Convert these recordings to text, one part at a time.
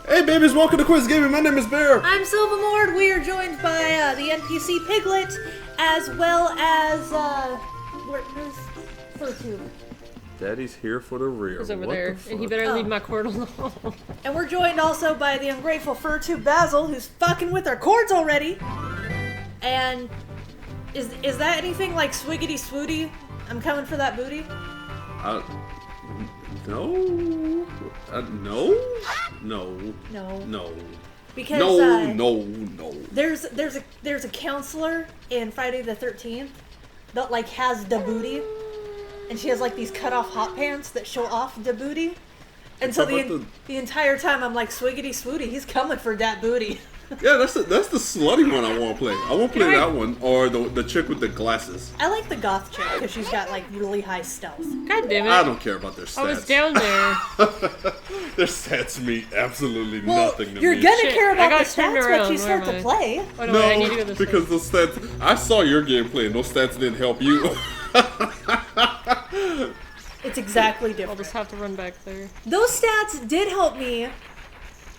Hey babies, welcome to Quiz Gaming. My name is Bear. I'm Silvermord. We are joined by the NPC Piglet, as well as where's Furtube? Daddy's here for the rear. He's over there, and he better leave my cord alone. And we're joined also by the ungrateful Furtube Basil, who's fucking with our cords already. And is that anything like Swiggity Swooty? I'm coming for that booty. No. No. Because no. There's a counselor in Friday the 13th that like has the booty, and she has like these cut off hot pants that show off the booty, and so the entire time I'm like, Swiggity Swooty, he's coming for that booty. Yeah, that's the slutty one I want to play. I won't play that one or the chick with the glasses. I like the goth chick because she's got like really high stealth. God damn it! I don't care about their stats. I was down there. Their stats mean absolutely nothing to me. You're gonna care about the turned stats around. when you start to play. Oh, no, No, wait, I need to go this because way. the stats. I saw your gameplay and those stats didn't help you. It's exactly I'll different. just have to run back there. Those stats did help me.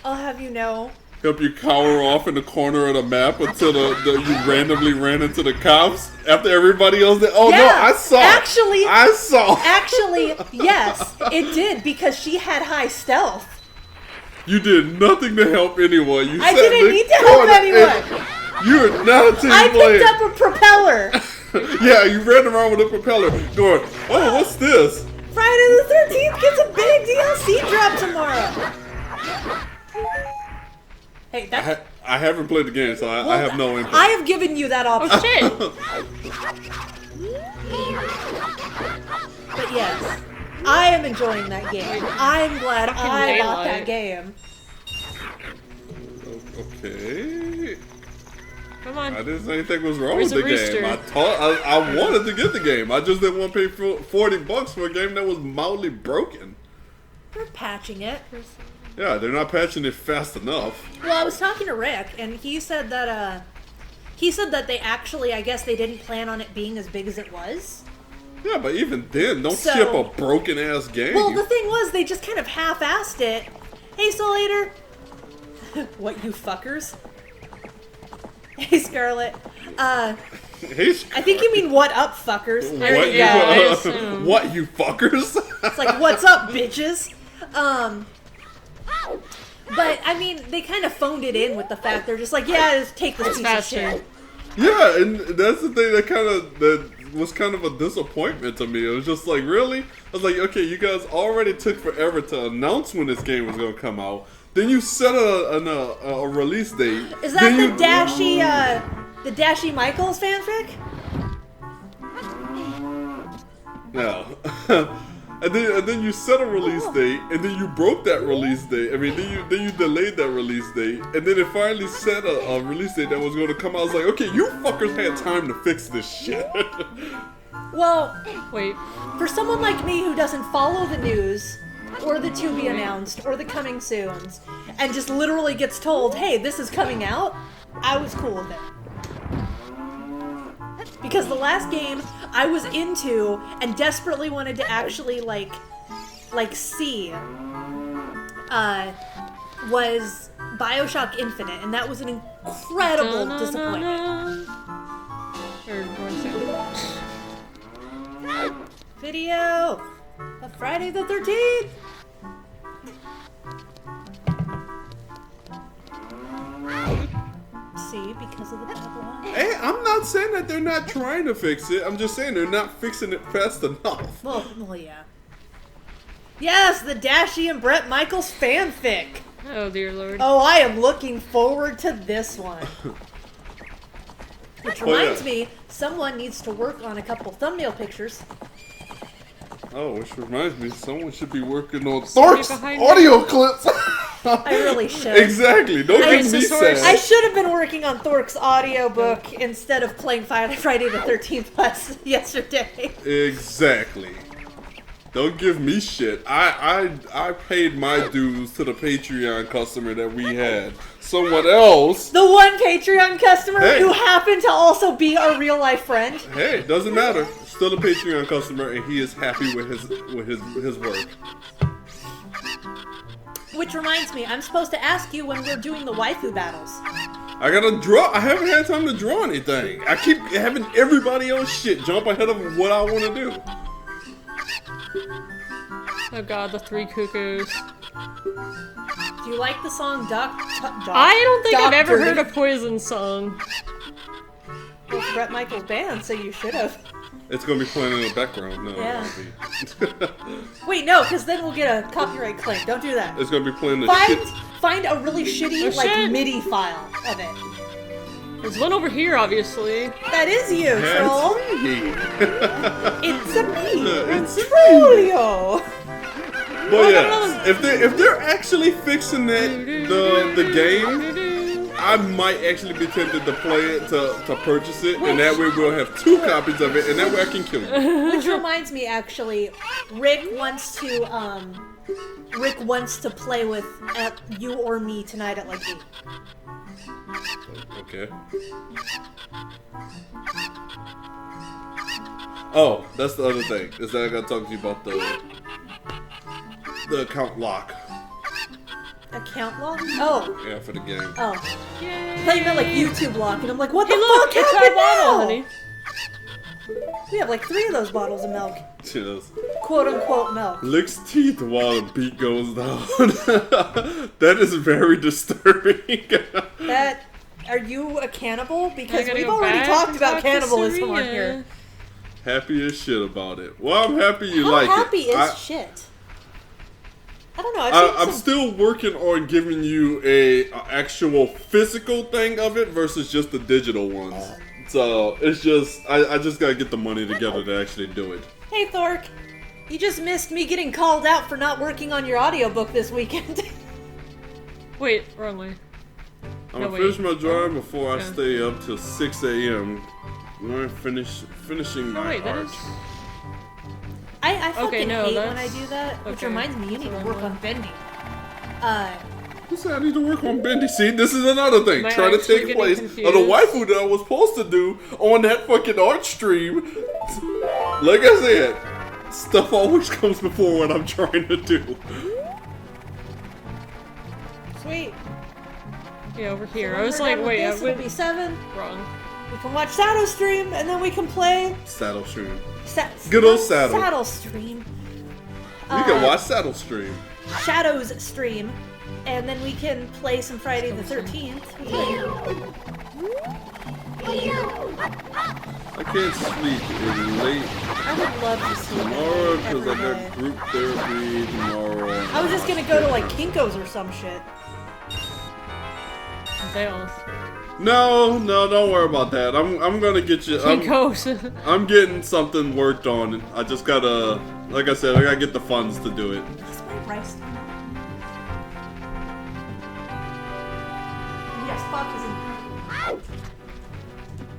I'll have you know. Help you cower off in the corner of the map until you randomly ran into the cops after everybody else did. Oh Yeah, no, I saw. Actually, yes, it did because she had high stealth. You did nothing to help anyone. I didn't need to help anyone. You're not a team I player. picked up a propeller. Yeah, you ran around with a propeller going, oh, what's this? Friday the 13th gets a big DLC drop tomorrow. Hey, that's... I haven't played the game, so I have no input. I have given you that option. Oh shit! But yes, I am enjoying that game. I'm glad I bought that game. Okay. Come on. I didn't say anything was wrong Where's with the the game. rooster? I wanted to get the game. I just didn't want to pay $40 for a game that was mildly broken. They're patching it. Yeah, they're not patching it fast enough. Well, I was talking to Rick, and he said that they actually, I guess they didn't plan on it being as big as it was. Yeah, but even then, don't ship a broken ass game. Well, the thing was, they just kind of half-assed it. Hey, Soul Eater. What, you fuckers? Hey, Scarlet. Hey, I think you mean what up, fuckers. What, you fuckers? It's like, what's up, bitches? But, I mean, they kind of phoned it in with the fact they're just like, yeah, just take this piece of shit. Yeah, and that's the thing that was kind of a disappointment to me. It was just like, really? I was like, okay, you guys already took forever to announce when this game was going to come out. Then you set a release date. Is that the Dashy Michaels fanfic? No. And then you set a release date, and then you broke that release date. I mean, then you delayed that release date, and then it finally set a release date that was going to come out. I was like, okay, you fuckers had time to fix this shit. Well, wait. For someone like me who doesn't follow the news, or the to be announced, or the coming soons, and just literally gets told, hey, this is coming out, I was cool with it. Because the last game I was into and desperately wanted to actually like see was BioShock Infinite, and that was an incredible disappointment. Video of Friday the 13th. See, because of the Babylon. Hey, I'm not saying that they're not trying to fix it. I'm just saying they're not fixing it fast enough. Well, yeah. Yes, the Dashy and Bret Michaels fanfic. Oh dear lord. Oh, I am looking forward to this one. Which reminds me, someone needs to work on a couple thumbnail pictures. Oh, which reminds me, someone should be working on Thork's audio clips. I really should. Exactly. Don't get me sad. I should have been working on Thork's audiobook instead of playing Friday the 13th yesterday. Exactly. Don't give me shit. I paid my dues to the Patreon customer that we had. Someone else. The one Patreon customer who happened to also be our real life friend. Hey, doesn't matter. Still a Patreon customer, and he is happy with his work. Which reminds me, I'm supposed to ask you when we're doing the waifu battles. I gotta draw. I haven't had time to draw anything. I keep having everybody else shit jump ahead of what I want to do. Oh god, the three cuckoos. Do you like the song I don't think I've ever heard a Poison song. Well, it's Bret Michaels' band, so you should have. It's gonna be playing in the background. No, Yeah. it won't be. Wait, no, because then we'll get a copyright claim. Don't do that. It's gonna be playing the shit. Find a really shitty, Oh, shit. MIDI file of it. There's one over here, obviously. That is you, troll. It's me. It's a me, It's me. Trollio. But yes, if they're actually fixing the game, I might actually be tempted to play it to purchase it, and that way we'll have 2 copies of it, and that way I can kill you. Which reminds me, actually, Rick wants to play with you or me tonight at like 8. Okay. Oh, that's the other thing. Is that I gotta talk to you about the account lock. Account lock? Oh. Yeah, for the game. Oh. Yay. I thought you meant like YouTube lock, and I'm like, what Hey, the look, fuck it's our happened bottle, now? honey. We have like 3 of those bottles of milk. Cheers. Quote unquote milk. Licks teeth while the beat goes down. That is very disturbing. That, are you a cannibal? Because gotta we've go already back talked and about talk to cannibalism on Serena. here. Happy as shit about it. Well, I'm happy you How like happy it. is shit? I don't know. I've seen I'm some... still working on giving you a actual physical thing of it versus just the digital ones. So it's just I just gotta get the money together to actually do it. Hey Thork, you just missed me getting called out for not working on your audiobook this weekend. Wait, wrong way. I'm No, gonna finish wait. my drive before I Yeah. stay up till 6 a.m. I'm finishing Oh my wait, that art. is... I fucking Okay, no, hate when I that's- do that, which okay. reminds me, you need to Wrong work one. on Bendy. Who said I need to work on Bendy? See, this is another thing. Am I Trying to actually take getting place of the confused? waifu that I was supposed to do on that fucking art stream. Like I said, stuff always comes before what I'm trying to do. Sweet. Yeah, over here. When I was we're like, done with wait, I this, it'll went be 7. wrong. We can watch Shadow Stream, and then we can play... Saddle Stream. Good old Saddle. Saddle Stream. You can watch Saddle Stream. Shadows Stream, and then we can play some Friday the 13th. I can't sleep. It's late I would love to see tomorrow that because I every day. got group therapy tomorrow. I was just gonna go to like Kinko's or some shit. Veils. No, don't worry about that. I'm gonna get you. Kinko's. I'm getting something worked on. I just gotta, like I said, I gotta get the funds to do it. Is my rice? Yes, fuck is in.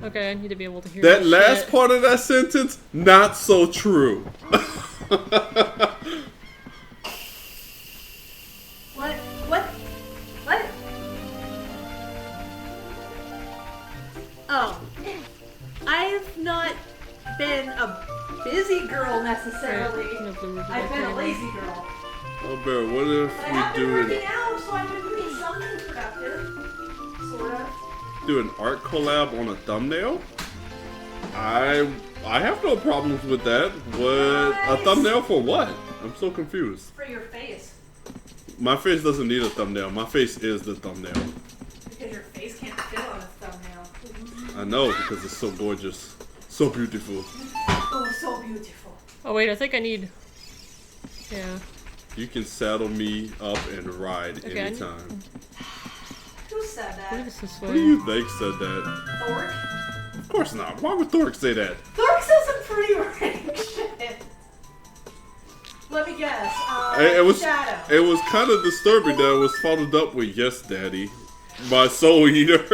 Okay, I need to be able to hear That this last shit. part of that sentence, not so true. What? What? What? Oh. I've not been a busy girl necessarily. No blue ribbon, I've been a okay. lazy girl. Oh, Bear, what if But I have we been do working out, so I've been doing something productive. Sort of. an art collab on a thumbnail? I have no problems with that. What? A Nice. thumbnail for what? I'm so confused. For your face. My face doesn't need a thumbnail. My face is the thumbnail. Because your face can't fit on a thumbnail. I know because it's so gorgeous, so beautiful. Oh, so beautiful. Oh wait, I think I need... Yeah. You can saddle me up and ride Okay, anytime. Who said I believe that? it's this Who do way. you think said that? Thork? Of course not. Why would Thork say that? Thork says some pretty rank shit. Let me guess. It was Shadow. it was kind of disturbing that it was followed up with "Yes, Daddy" by Soul Eater.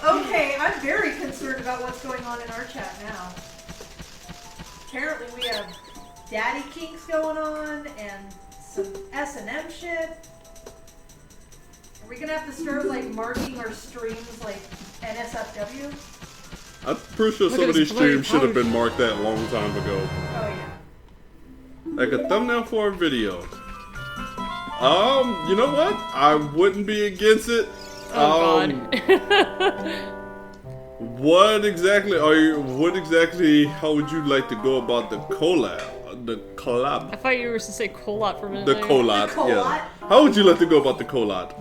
Okay, I'm very concerned about what's going on in our chat now. Apparently we have daddy kinks going on and some S&M shit. Are we gonna have to start like marking our streams like NSFW? I'm pretty sure Look some at of this these bloody streams should have pouch. been marked that a long time ago. Oh yeah. Like a thumbnail for a video. You know what? I wouldn't be against it. Oh god. What exactly are you? What exactly? How would you like to go about the collab? The collab. I thought you were supposed to say collab for a minute. The collab. Yeah. How would you like to go about the collab?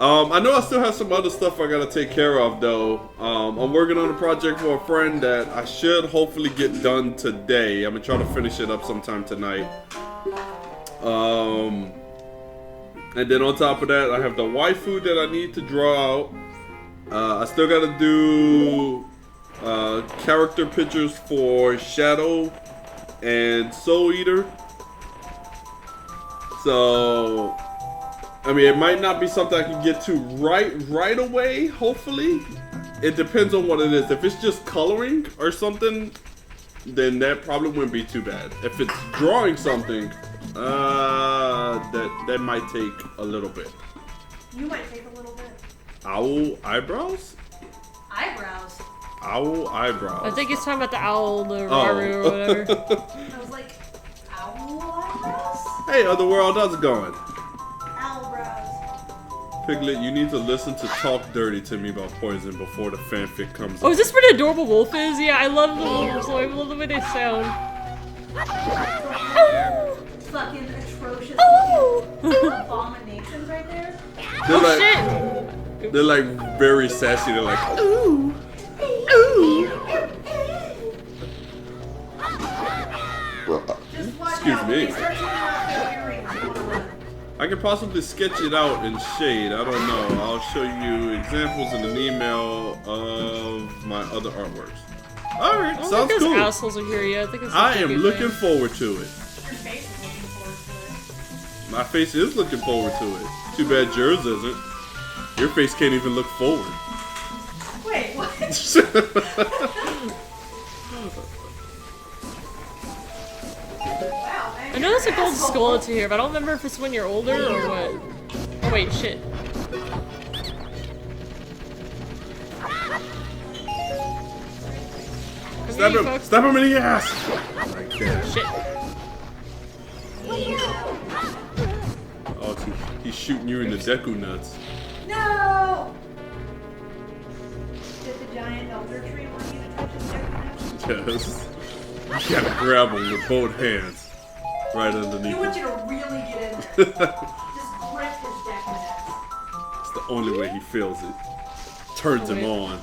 I know I still have some other stuff I gotta take care of though. I'm working on a project for a friend that I should hopefully get done today. I'm gonna try to finish it up sometime tonight. And then on top of that, I have the waifu that I need to draw out. I still gotta do character pictures for Shadow and Soul Eater. So, I mean, it might not be something I can get to right away, hopefully. It depends on what it is. If it's just coloring or something, then that probably wouldn't be too bad. If it's drawing something, that might take a little bit. You might take a little bit. Owl eyebrows? Eyebrows. Owl eyebrows. I think it's talking about the owl, the Raru or whatever. I was like, owl eyebrows? Hey, Otherworld, how's it going? Owl brows. Piglet, you need to listen to Talk Dirty to Me about Poison before the fanfic comes Oh, out. is this where the adorable wolf is? Yeah, I love the wolves. I love the way they sound. Fucking atrocious abominations right there. They're like, Shit! they're like very sassy. They're like, ooh, ooh. Just watch Excuse out. me. They start taking off their earrings. You wanna run. I can possibly sketch it out in shade. I don't know. I'll show you examples in an email of my other artworks. All right, I don't sounds think those cool. assholes are here yet. I think it's I am good looking thing. forward to it. Your face is looking forward to My face is looking forward to it. Too bad yours isn't. Your face can't even look forward. it. Wait, what? Wow, man. I know there's a gold skeleton here, but I don't remember if it's when you're older or what. Oh wait, shit. Come Stab here, him! folks. Stab him in the ass! Right there. Shit. Oh, he's shooting you in the Deku nuts. No! Did the giant elder tree want you to touch his deck? Yes. You gotta grab him with both hands. Right underneath He him. wants you to really get in there. Just grip his deck nuts. It's the only way he feels it. Turns him on.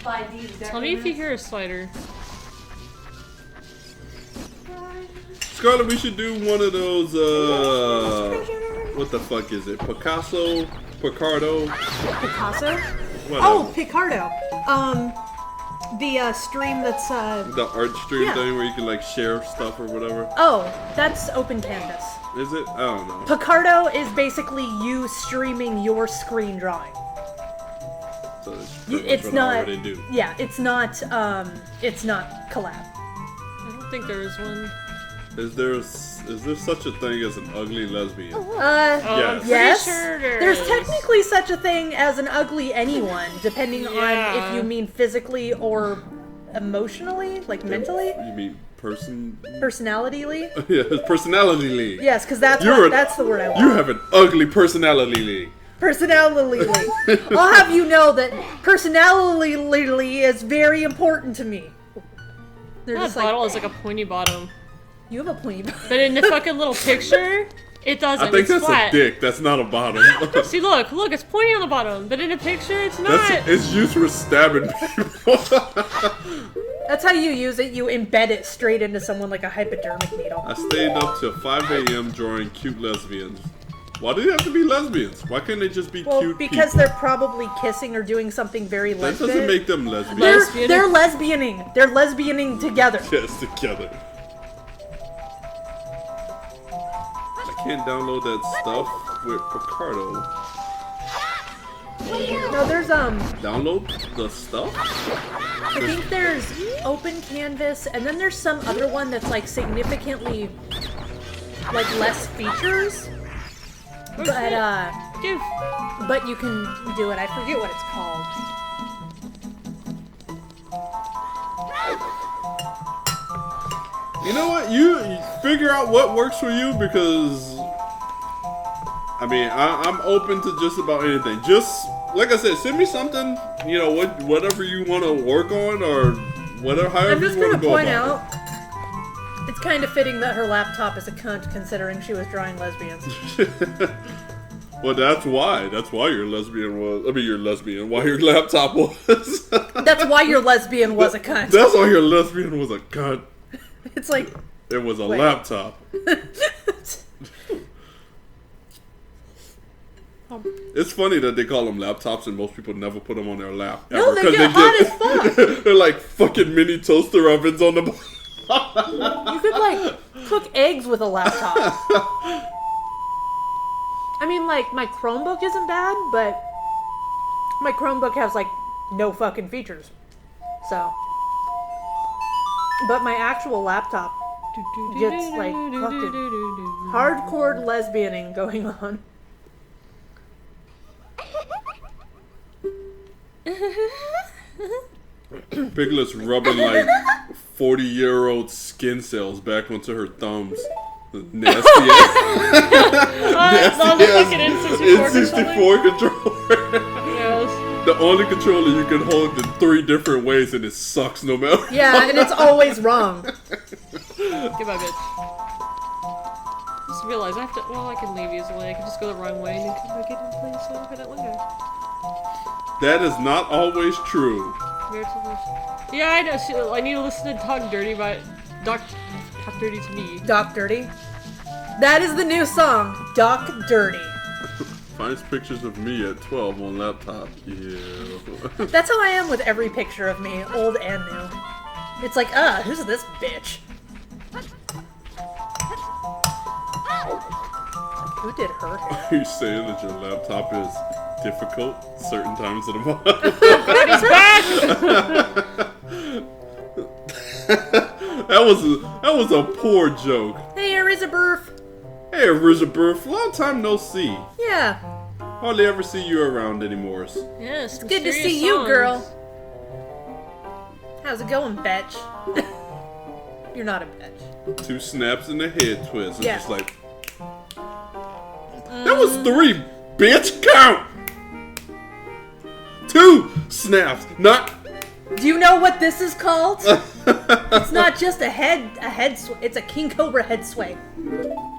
By these Tell me if you hear a spider. Scarlett, we should do one of those, what the fuck is it? Picasso? Picardo? Picasso? Whatever. Oh, Picardo. The stream that's The art stream Yeah. thing where you can like share stuff or whatever. oh, that's open canvas. Is it? I don't know. Picardo is basically you streaming your screen drawing. So it's It's what I not. already do. Yeah, it's not collab. I don't think there is one. Is there such a thing as an ugly lesbian? I'm Yes. pretty Yes. sure There's is. technically such a thing as an ugly anyone, depending on Yeah. if you mean physically or emotionally, like mentally, You mean personality-ly. Yeah, personality. Yes, because that's You're that's the word I want. You have an ugly personality. Personality. I'll have you know that personality is very important to me. They're That just like, bottle is like a pointy bottom. you have a point. But in the fucking little picture, it doesn't. I think it's that's flat. a dick. That's not a bottom. See, look, it's pointy on the bottom, but in the picture, it's not. It's used for stabbing people. That's how you use it. You embed it straight into someone like a hypodermic needle. I stayed up till 5 a.m. drawing cute lesbians. Why do they have to be lesbians? Why can't they just be Well, cute because people? they're probably kissing or doing something very That lesbian. doesn't make them lesbians. They're lesbianing. They're lesbianing together. Yes, together. I can't download that stuff with Picardo. No, there's Download the stuff? I think there's open canvas, and then there's some other one that's like significantly like less features. But Give. but you can do it. I forget what it's called. You know what? You figure out what works for you because, I mean, I'm open to just about anything. Just, like I said, send me something, you know, whatever you want to work on or whatever, however you want to go about it. I'm just going to point out, it's kind of fitting that her laptop is a cunt considering she was drawing lesbians. Well, that's why. That's why your lesbian was. I mean, your lesbian. Why your laptop was. That's why your lesbian was a cunt. That's why your lesbian was a cunt. It's like. It was a laptop. It's funny that they call them laptops and most people never put them on their lap. No, they get hot as fuck. They're like fucking mini toaster ovens on the. You could like cook eggs with a laptop. I mean, like, my Chromebook isn't bad, but my Chromebook has, like, no fucking features. So. But my actual laptop gets, like, fucking hardcore lesbianing going on. Piglet's rubbing, like, 40-year-old skin cells back onto her thumbs. Nasty ass. Nasty ass N64 controller. Yes. The only controller you can hold in 3 different ways and it sucks no matter. Yeah, and it's always wrong. Goodbye, bitch. Just realized I have to. Well, I can leave easily. I can just go the wrong way and then come back in place for that window. That is not always true. Yeah, I know. I need to listen to Talk Dirty by Talk Dirty to Me. Doc Dirty. That is the new song, Doc Dirty. Finds pictures of me at 12 on laptop. Yeah. That's how I am with every picture of me, old and new. It's like, who's this bitch? Who did her hair? Are you saying that your laptop is difficult certain times of the month? Daddy's back! That was a poor joke. Hey, Elizabeth. Hey, Elizabeth, long time no see. Yeah. Hardly ever see you around anymore. Yes, It's good to see you, girl. How's it going, bitch? You're not a bitch. 2 snaps and a head twist. It's Yeah. just like... That was 3, bitch! Count! 2 snaps, not... Do you know what this is called? It's not just a head it's a king cobra head sway.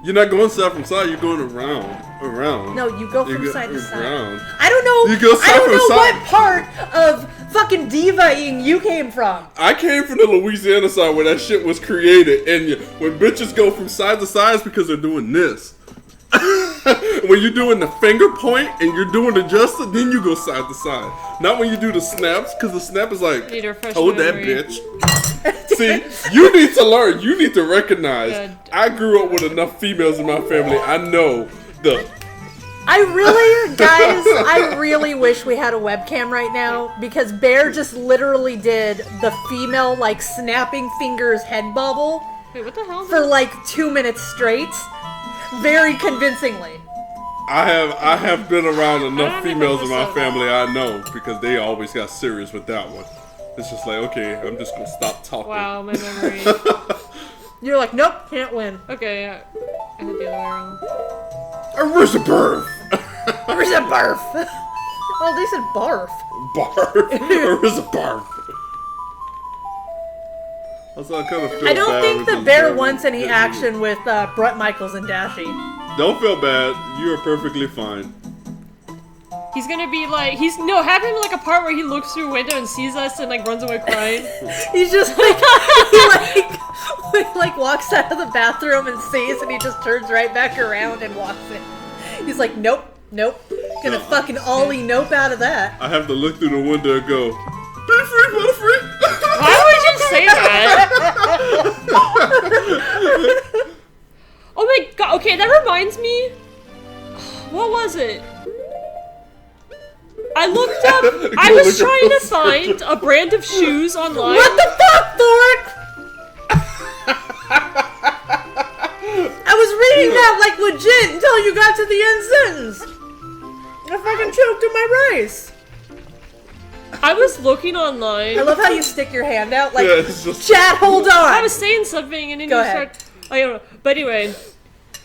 You're not going side from side, you're going around. No, you go from side to side. Around. I don't know. You go side from side. What part of fucking diva-ing you came from. I came from the Louisiana side where that shit was created, and when bitches go from side to side, it's because they're doing this. When you're doing the finger point and you're doing the gesture, then you go side to side. Not when you do the snaps, because the snap is like, hold that bitch. See, you need to learn. You need to recognize. Good. I grew up with enough females in my family. I know the... I really wish we had a webcam right now, because Bear just literally did the female, like, snapping fingers head bobble. Wait, what the hell? For like 2 minutes straight. Very convincingly. I have been around enough females in my family, I know, because they always got serious with that one. It's just like, okay, I'm just gonna stop talking. Wow, my memory. You're like, nope, can't win. Okay, I had the other way around. Elizabeth! Elizabeth! Oh, they said barf. Barf. Elizabeth. Also, I kind of feel I don't bad think with the this bear Bear wants any one. action with Brett Michaels and Dashi. Don't feel bad. You are perfectly fine. He's gonna be like, have him like a part where he looks through a window and sees us and like runs away crying. He's just like, he like walks out of the bathroom and sees, and he just turns right back around and walks in. He's like, nope. Gonna fucking ollie nope out of that. I have to look through the window and go, be free, Butterfree! Why would you say that? Oh my god, okay, that reminds me. What was it? I looked up, I was trying to find a brand of shoes online. What the fuck, Thork? I was reading that like legit until you got to the end sentence. I fucking choked on my rice. I was looking online. I love how you stick your hand out like, Yeah, it's just- Chad, hold on! I was saying something and then Go you ahead. start. I don't know. But anyway,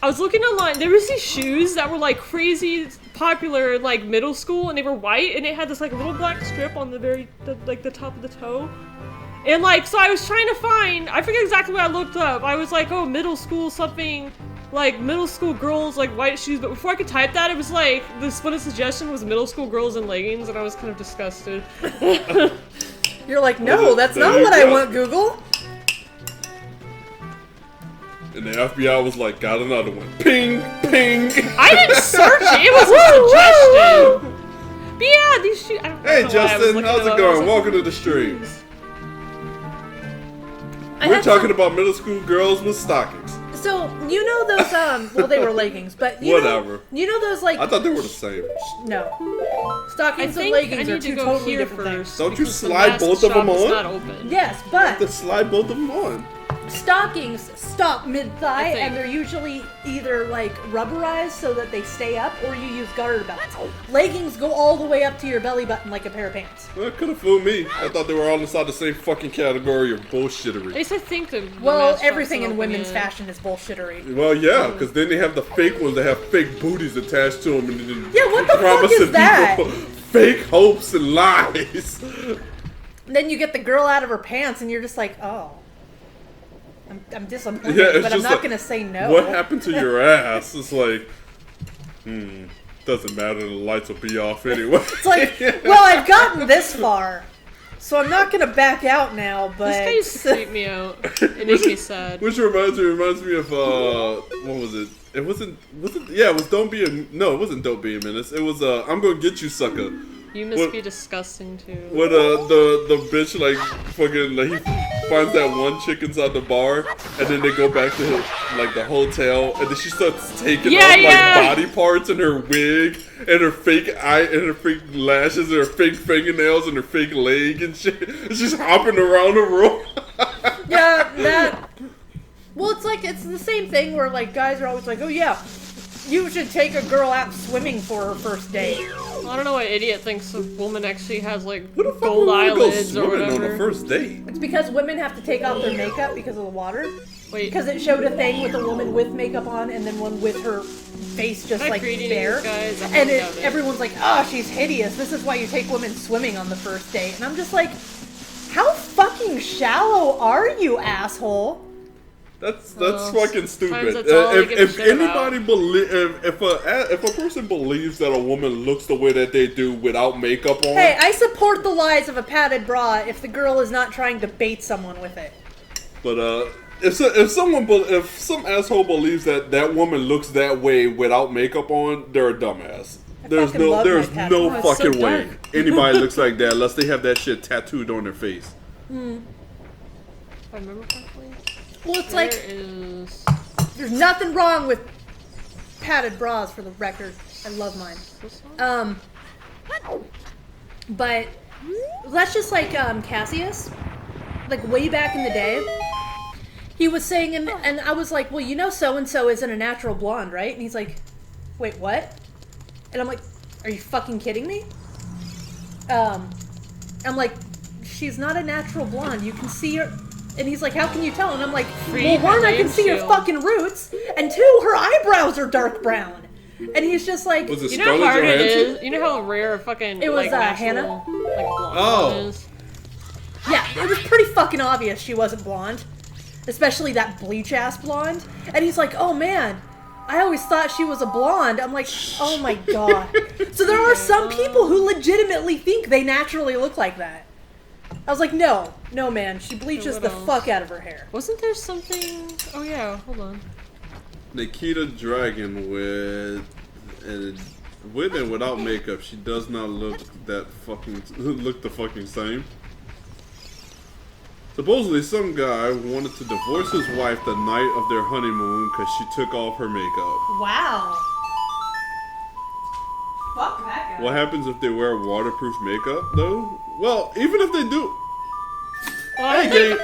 I was looking online. There was these shoes that were like crazy popular in like middle school, and they were white, and it had this like little black strip on the the top of the toe. And like, so I was trying to find. I forget exactly what I looked up. I was like, oh, middle school something. Like middle school girls like white shoes, but before I could type that, it was like this. What a suggestion was middle school girls in leggings, and I was kind of disgusted. You're like, no, that's not what I want, Google. And the FBI was like, got another one. Ping, ping. I didn't search it. It was a suggestion. But yeah, these shoes. I don't Hey, know why I was Justin, looking how's them it up. I was going? like, Welcome to the stream. I We're had talking some- about middle school girls with stockings. So, you know those, well, they were leggings, but you Whatever. know, you know those, like, I thought they were the same. no. I Stockings and think I leggings are need to two go totally here different things. first. Don't you because the slide mask both of them shop is on? not open. Yes, but To slide both of them on. stockings stop mid-thigh, I think. and they're usually either, like, rubberized so that they stay up, or you use garter belts. Leggings go all the way up to your belly button like a pair of pants. Well, it could have fooled me. I thought they were all inside the same fucking category of At bullshittery. least I think the Well, mask everything shop's in open women's yet. fashion is bullshittery. Well, yeah, because then they have the fake ones that have fake booties attached to them, and then Yeah, what the fuck promising is that? people fake hopes and lies. And then you get the girl out of her pants, and you're just like, oh. I'm disappointed, Yeah, it's but I'm just not like, gonna say no. What happened to your ass? It's like, doesn't matter. The lights will be off anyway. It's like, well, I've gotten this far, so I'm not gonna back out now. But This guy used to creep me out. It makes me sad. Which reminds me of what was it? It wasn't yeah, it was Don't Be a no, it wasn't Don't Be a Menace. It was I'm Gonna Get You Sucker. You must What- be disgusting too. When the bitch like fucking like he finds that one chick inside the bar, and then they go back to like the hotel, and then she starts taking Yeah, off yeah. like body parts and her wig and her fake eye and her fake lashes and her fake fingernails and her fake leg and shit. And she's hopping around the room. yeah, that. Well, it's the same thing where like guys are always like, oh yeah, you should take a girl out swimming for her first date. I don't know what idiot thinks a woman actually has like Who the fuck gold would wanna go eyelids or swimming on whatever. the first date? It's because women have to take off their makeup because of the water. Wait, Because it showed a thing with a woman with makeup on and then one with her face just Am I like creating bare. these guys? I And highly doubt it. everyone's like, oh, she's hideous. This is why you take women swimming on the first date. And I'm just like, how fucking shallow are you, asshole? That's Well, fucking stupid. sometimes that's all they give a If shit about. anybody if a person believes that a woman looks the way that they do without makeup on, Hey, I support the lies of a padded bra if the girl is not trying to bait someone with it. but if some asshole believes that that woman looks that way without makeup on, they're a dumbass. There's fucking love there's my no tattoo. Oh, it's so fucking way dark. anybody looks like that unless they have that shit tattooed on their face. if I remember correctly. Well, it's There like, is there's nothing wrong with padded bras for the record. I love mine. this one. But that's just like Cassius, like way back in the day. He was saying, and I was like, well, you know, so and so isn't a natural blonde, right? And he's like, wait, what? And I'm like, are you fucking kidding me? I'm like, she's not a natural blonde. You can see her. And he's like, how can you tell? And I'm like, well, one, I can see her Shield. fucking roots, and two, her eyebrows are dark brown. And he's just like, Was it You know how Scarlett hard it Johansson? is? You know how rare a fucking It was, like, natural, Hannah? like blonde Oh. is? yeah, it was pretty fucking obvious she wasn't blonde. Especially that bleach-ass blonde. And he's like, oh man, I always thought she was a blonde. I'm like, oh my god. So there are some people who legitimately think they naturally look like that. I was like, no, man, she bleaches what the else? fuck out of her hair. Wasn't there something? Oh yeah, hold on. Nikita Dragon with and without makeup, she does not look that fucking look the fucking same. Supposedly, some guy wanted to divorce his wife the night of their honeymoon because she took off her makeup. Wow. Fuck that guy. What happens if they wear waterproof makeup, though? Well, even if they do, Well, I think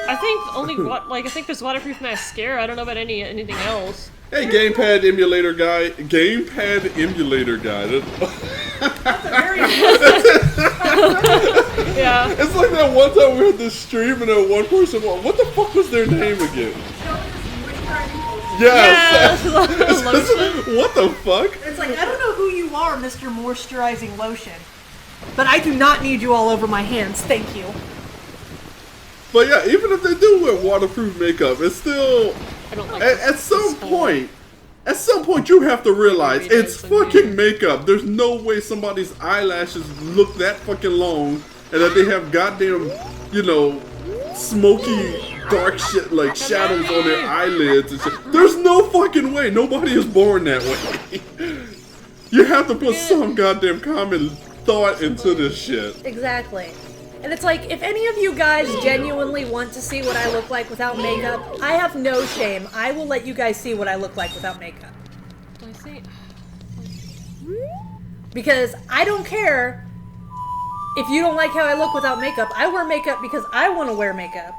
only I think there's waterproof mascara. I don't know about anything else. hey, gamepad emulator guy, That- That's a very Yeah. It's like that one time we had this stream and that one person, what the fuck was their name again? Yes. What the fuck? It's like, I don't know who you are, Mr. Moisturizing Lotion, but I do not need you all over my hands. Thank you. But yeah, even if they do wear waterproof makeup, it's still I don't like at some point. At some point, you have to realize it's fucking makeup. There's no way somebody's eyelashes look that fucking long and that they have goddamn, you know, smoky, dark shit like shadows on their eyelids and shit. There's no fucking way. Nobody is born that way. You have to put some goddamn common thought into this shit. Exactly. And it's like, if any of you guys genuinely want to see what I look like without makeup, I have no shame. I will let you guys see what I look like without makeup. Do I say? Because I don't care if you don't like how I look without makeup. I wear makeup because I want to wear makeup.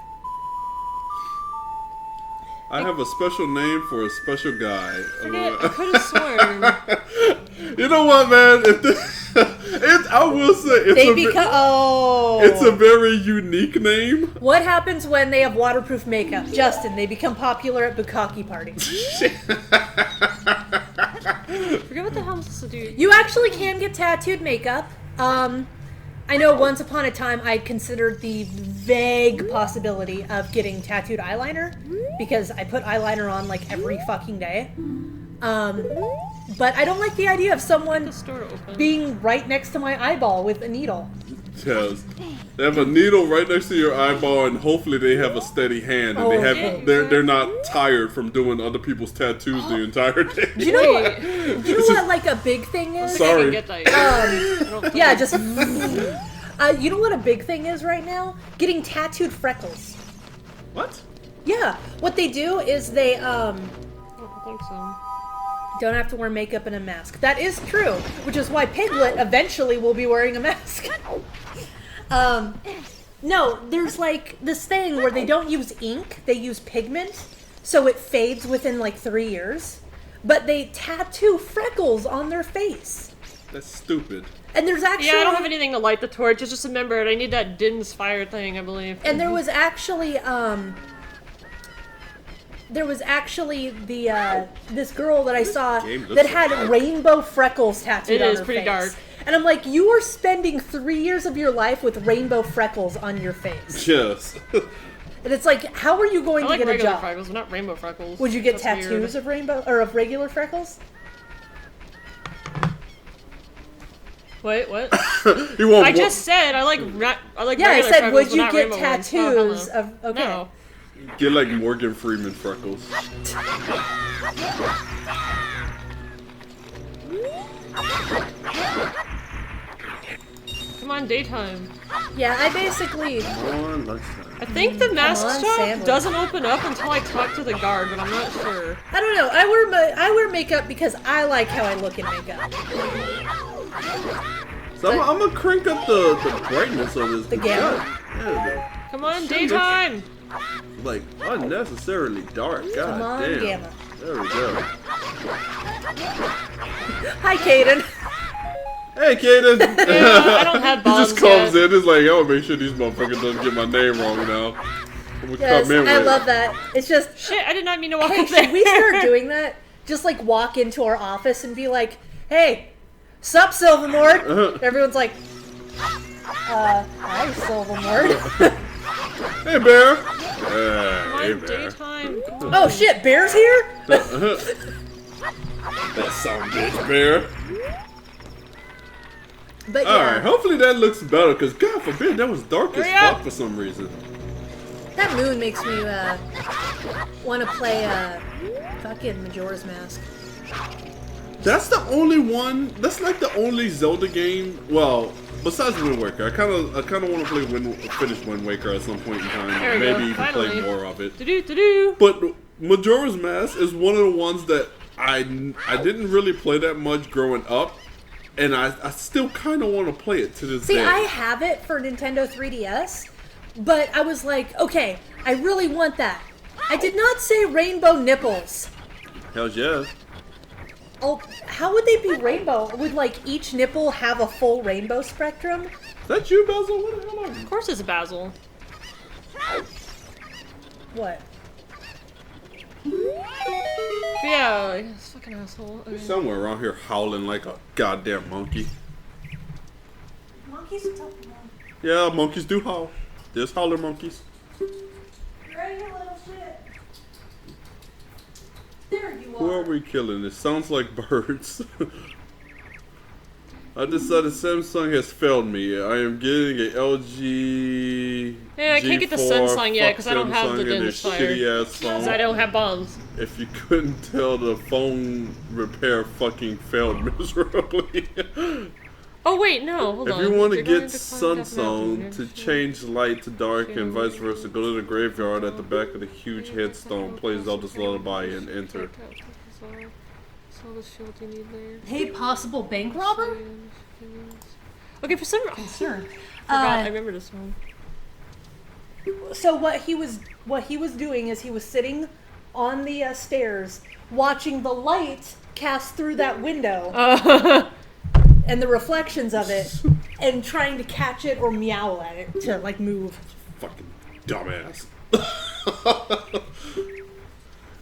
I have a special name for a special guy. I could have sworn. You know what, man? I will say it's a very unique name. What happens when they have waterproof makeup? Justin, they become popular at bukkake parties. Forget what the hell I'm supposed to do. You actually can get tattooed makeup. I know once upon a time I considered the vague possibility of getting tattooed eyeliner because I put eyeliner on like every fucking day. But I don't like the idea of someone being right next to my eyeball with a needle. Yes. They have a needle right next to your eyeball, and hopefully they have a steady hand, and they're not tired from doing other people's tattoos the entire day. Do you know what like a big thing is? Sorry. Yeah, just you know what a big thing is right now? Getting tattooed freckles. What? Yeah. What they do is they I don't think so. don't have to wear makeup and a mask. That is true, which is why Piglet eventually will be wearing a mask. No, there's like this thing where they don't use ink, they use pigment, so it fades within like 3 years. But they tattoo freckles on their face. That's stupid. And there's actually... Yeah, I don't have anything to light the torch. It's just remembered I need that Din's fire thing, I believe. And there was actually, this girl that I saw that had rainbow freckles tattooed on her face. It is pretty dark. And I'm like, you are spending 3 years of your life with rainbow freckles on your face. Yes. And it's like, how are you going to get a job? Freckles, not rainbow freckles. Would you get tattoos of rainbow or of regular freckles? Wait, what? I just said I like yeah, I said, freckles, would you get tattoos of? Okay. No. Get like Morgan Freeman freckles. Come on, daytime. Yeah, I basically. I think the mask shop doesn't open up until I talk to the guard, but I'm not sure. I don't know. I wear makeup because I like how I look in makeup. So I'm gonna crank up the brightness of this. The gamma. Yeah, come on, daytime. Like unnecessarily dark. God Come on, damn. gamma. There we go. Hi, Kaden. Hey, Kaden. Yeah, I don't have balls. He just comes in. It's like, I want to make sure these motherfuckers don't get my name wrong now. Yes, I love that. It's just shit. I did not mean to walk hey, up there. should we start doing that? Just like walk into our office and be like, "Hey, sup, Silvermord?" Everyone's like, "Hi, Silvermord." Hey, Bear. Hey, Bear. Daytime. Oh shit, Bear's here? That son of a bitch, Bear. But yeah. Alright, hopefully that looks better, because God forbid that was dark as fuck for some reason. That moon makes me want to play fucking Majora's Mask. That's the only one. That's like the only Zelda game. Well, besides Wind Waker, I kind of want to finish Wind Waker at some point in time. Maybe even play more of it. But Majora's Mask is one of the ones that I didn't really play that much growing up. And I still kind of want to play it to this day. See, I have it for Nintendo 3DS, but I was like, okay, I really want that. I did not say rainbow nipples. Hell yeah. Oh, how would they be rainbow? Would like each nipple have a full rainbow spectrum? Is that you, Basil? What the hell are you? Of course it's Basil. What? Yeah, this fucking asshole. Okay. Somewhere around here howling like a goddamn monkey. Monkeys are tough. Yeah, monkeys do howl. There's howler monkeys. Right, you little shit. There you Who are are. we killing? It sounds like birds. I decided Samsung has failed me. I am getting a LG. Yeah, I can't get the Samsung yet because I don't have the Samsung and their Fire. shitty ass Because I phone. don't have bombs. If you couldn't tell, the phone repair fucking failed miserably. Oh wait, no, hold If on. you want to You're going get decline Sunzone definitely. to change light to dark and vice versa, go to the graveyard at the back of the huge headstone, play Zelda's Lullaby, and enter. All the shield you need there. Hey, possible bank robber? Okay, for some reason, Sure. I remember this one. So what he was doing is he was sitting on the stairs watching the light cast through that window and the reflections of it and trying to catch it or meow at it to like move. Fucking dumbass.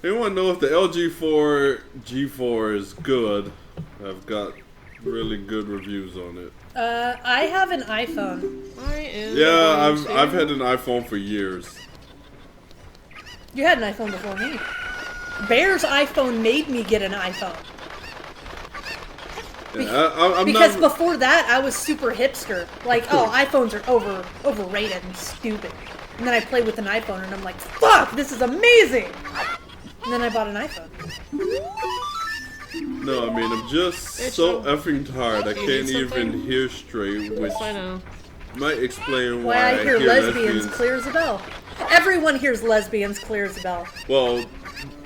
Anyone know if the LG4 G4 is good? I've got really good reviews on it. I have an iPhone. I am. Yeah, going I've to- had an iPhone for years. You had an iPhone before me. Bear's iPhone made me get an iPhone. Yeah, I'm Because not, before that, I was super hipster. Like, oh, iPhones are overrated and stupid. And then I played with an iPhone, and I'm like, fuck, this is amazing! And then I bought an iPhone. no, I mean I'm just It's so true. effing tired. I You can't need even something? hear straight, which I know. might explain Why why I hear lesbians lesbians. clear as a bell. Everyone hears lesbians clear as a bell. Well,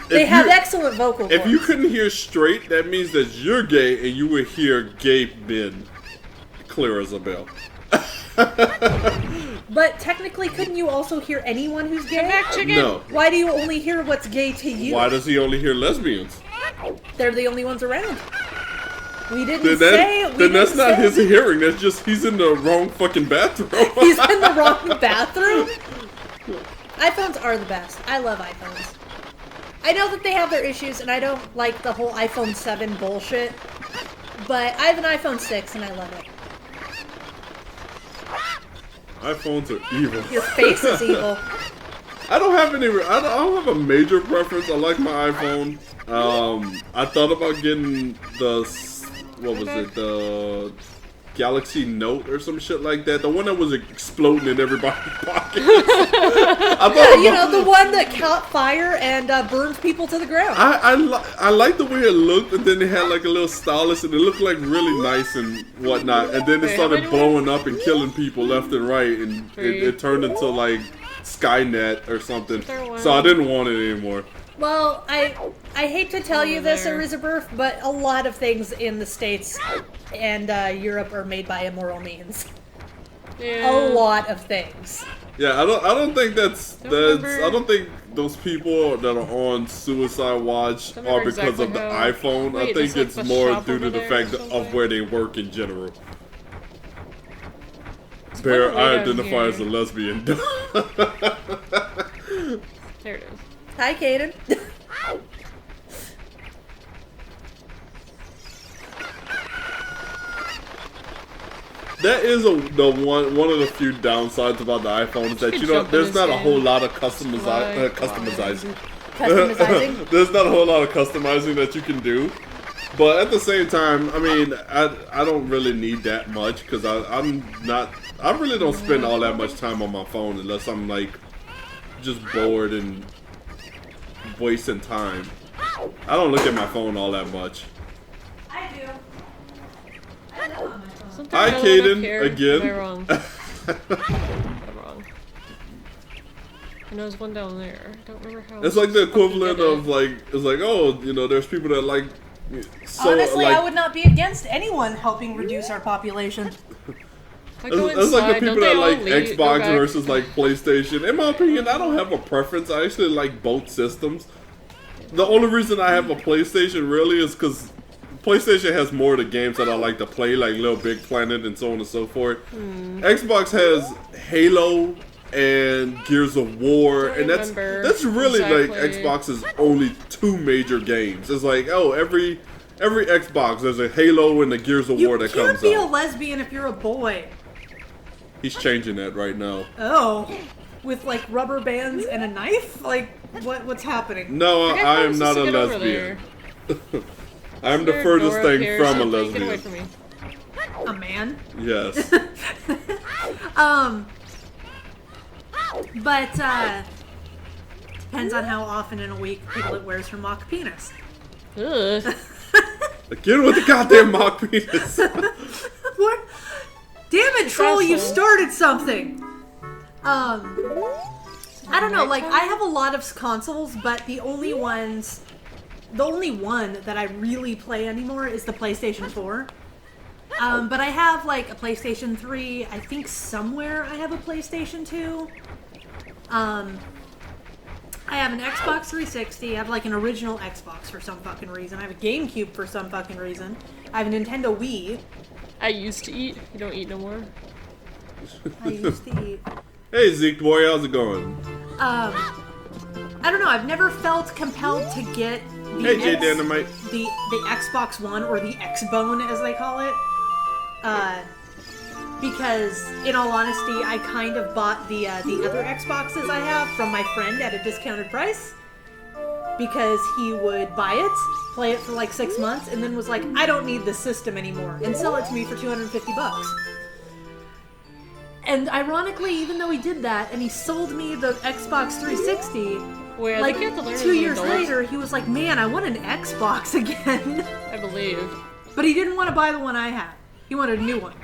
They if have you- excellent vocal cords. If you couldn't hear straight, that means that you're gay and you would hear gay men clear as a bell. But technically, couldn't you also hear anyone who's gay? Come back, chicken. No. Why do you only hear what's gay to you? Why does he only hear lesbians? They're the only ones around. We didn't Then, say. then that's didn't not say- his hearing. That's just he's in the wrong fucking bathroom. He's in the wrong bathroom. iPhones are the best. I love iPhones. I know that they have their issues, and I don't like the whole iPhone 7 bullshit. But I have an iPhone 6, and I love it. iPhones are evil. Your face is evil. I don't have any. I don't have a major preference. I like my iPhone. I thought about getting the what was it, the Galaxy Note or some shit like that. The one that was exploding in everybody's pockets. I thought You about- know, the one that caught fire and burned people to the ground. I like the way it looked, and then it had like a little stylus, and it looked like really nice and whatnot. And then it Wait, how started many blowing up and killing people left and right, and Three. it turned into like Skynet or something. There one. So I didn't want it anymore. Well, I hate to tell you this, there. Elizabeth, but a lot of things in the States and Europe are made by immoral means. Yeah. A lot of things. Yeah, I don't think that's remember- I don't think those people that are on suicide watch Don't are remember because of the exactly how- iPhone. I Wait, think there's, like, it's the more shop due to over the there fact or of something? where they work in general. Bear, one way I down identify as a here. lesbian. There it is. Hi, Kaden. That is the one of the few downsides about the iPhone is that could you know jump in there's this not a game. whole lot of Fly. customizing. Customizing. There's not a whole lot of customizing that you can do, but at the same time, I mean, I don't really need that much because I really don't spend all that much time on my phone unless I'm like just bored and wasting time. I don't look at my phone all that much. I do. I live on my phone. Something Hi, I don't Kaden, care. again. Am I wrong? I'm wrong. And there's one down there. I don't remember how. It's like the I'm supposed to equivalent get it. of like it's like, oh, you know, there's people that like so Honestly, like I would not be against anyone helping reduce our population. I go it's like the inside, people don't that they like all leave- go Xbox back? versus like PlayStation. In my opinion, I don't have a preference. I actually like both systems. The only reason I have a PlayStation really is because PlayStation has more of the games that I like to play, like Little Big Planet and so on and so forth. Xbox has Halo and Gears of War, and that's really like Xbox's only 2 major games. It's like, oh, every Xbox there's a Halo and a Gears of War that comes out. You can't be a lesbian if you're a boy. He's changing that right now. Oh, with like rubber bands and a knife? Like, what's happening? No, I am not a lesbian. I'm the furthest thing from a lesbian. Get away from me. A man? Yes. But depends on how often in a week Piglet wears her mock penis. Ugh. Again with the goddamn mock penis. What? Damn it, Troll! You started something. I don't know. Like, I have a lot of consoles, but the only one that I really play anymore is the PlayStation 4. But I have like a PlayStation 3. I think somewhere I have a PlayStation 2. I have an Xbox 360. I have like an original Xbox for some fucking reason. I have a GameCube for some fucking reason. I have a Nintendo Wii. I used to eat. You don't eat no more. I used to eat. Hey Zeke boy, how's it going? I don't know. I've never felt compelled to get the the Xbox One or the X-Bone as they call it. Because, in all honesty, I kind of bought the other Xboxes I have from my friend at a discounted price. Because he would buy it, play it for like 6 months, and then was like, I don't need this system anymore, and sell it to me for $250. And ironically, even though he did that, and he sold me the Xbox 360, Wait, like 2 years later, he was like, man, I want an Xbox again. I believe. But he didn't want to buy the one I had. He wanted a new one.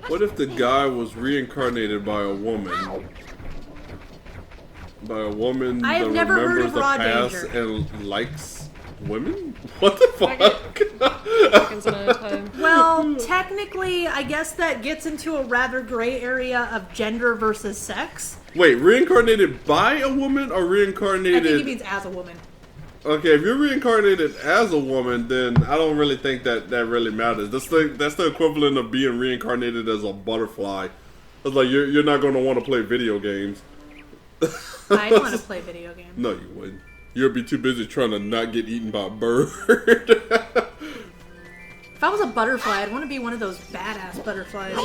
What if the guy was reincarnated by a woman? By a woman I have that never heard remembers of the Raw past Danger. and likes women? What the fuck? Seconds at a time. Well, technically, I guess that gets into a rather gray area of gender versus sex. Wait, reincarnated by a woman or reincarnated? I think he means as a woman. Okay, if you're reincarnated as a woman, then I don't really think that really matters. That's the equivalent of being reincarnated as a butterfly. It's like you're not going to want to play video games. I want to play video games. No, you wouldn't. You'd be too busy trying to not get eaten by a bird. If I was a butterfly, I'd want to be one of those badass butterflies.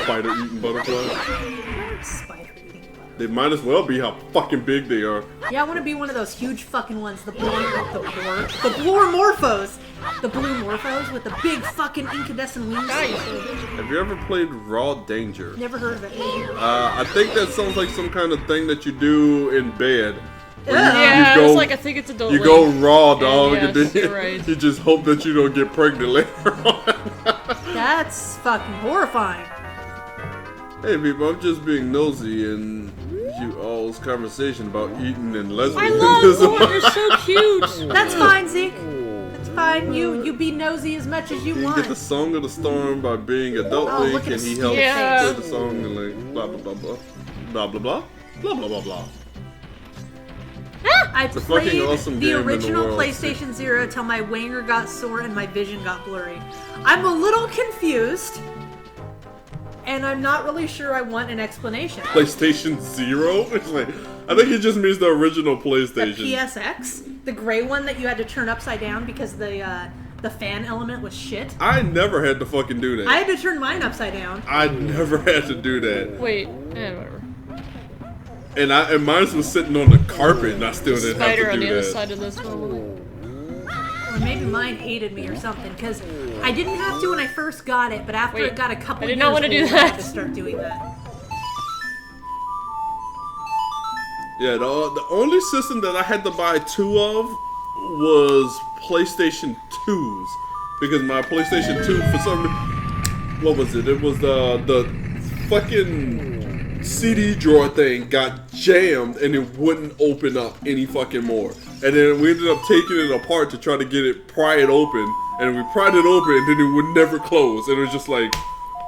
Spider-eating butterflies. Spider-eating butterflies. They might as well be how fucking big they are. Yeah, I want to be one of those huge fucking ones. The blurmorphos. The blue morphos with the big fucking incandescent wings. Have you ever played Raw Danger? Never heard of it. I think that sounds like some kind of thing that you do in bed. Yeah, it's like I think it's adult. You go raw, dog, yes, and then you're right. you just hope that you don't get pregnant later on. That's fucking horrifying. Hey people, I'm just being nosy in you all's conversation about eating and lesbianism. I love Lord, you're so cute. That's fine, Zeke. That's fine. You be nosy as much as you want. You get the Song of the Storm by being adult Oh, Link, look at and he his helps face. play the song and like blah blah blah blah blah blah blah blah blah blah blah. I It's a played fucking awesome the game in the original world. PlayStation 0 till my wanger got sore and my vision got blurry. I'm a little confused, and I'm not really sure I want an explanation. PlayStation 0? It's like, I think it just means the original The PlayStation. PSX, the gray one that you had to turn upside down because the fan element was shit. I never had to fucking do that. I had to turn mine upside down. I never had to do that. Wait, whatever. And mine was sitting on the carpet, and I still didn't Spider have on to the do other that. side of this one. Or maybe mine hated me or something, because I didn't have to when I first got it, but after Wait, it got a couple I did years not want to do old, I had that. to start doing that. Yeah, the only system that I had to buy 2 of was PlayStation 2s. Because my PlayStation 2, for some what was it? It was the fucking CD drawer thing got jammed and it wouldn't open up any fucking more. And then we ended up taking it apart to try to get it pry it open. And we pried it open and then it would never close. And it was just like,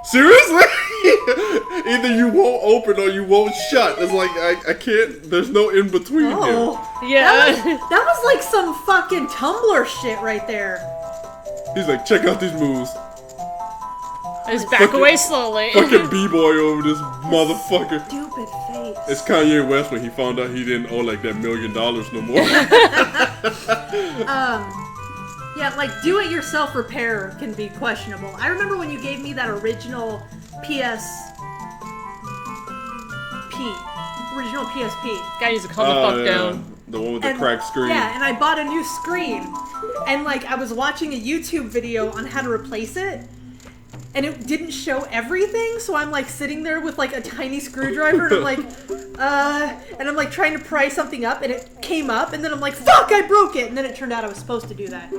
seriously? Either you won't open or you won't shut. It's like, I can't, there's no in between here. Oh, Yeah. that was like some fucking Tumblr shit right there. He's like, check out these moves. I just back away slowly. Fucking b-boy over this motherfucker. Stupid face. It's Kanye West when he found out he didn't owe like that $1 million no more. Yeah, like do-it-yourself repair can be questionable. I remember when you gave me that original PSP. Guy needs to calm the fuck down. The one with the cracked screen. Yeah, and I bought a new screen. And like I was watching a YouTube video on how to replace it. And it didn't show everything, so I'm like sitting there with like a tiny screwdriver and I'm like, and I'm like trying to pry something up and it came up and then I'm like, fuck, I broke it! And then it turned out I was supposed to do that.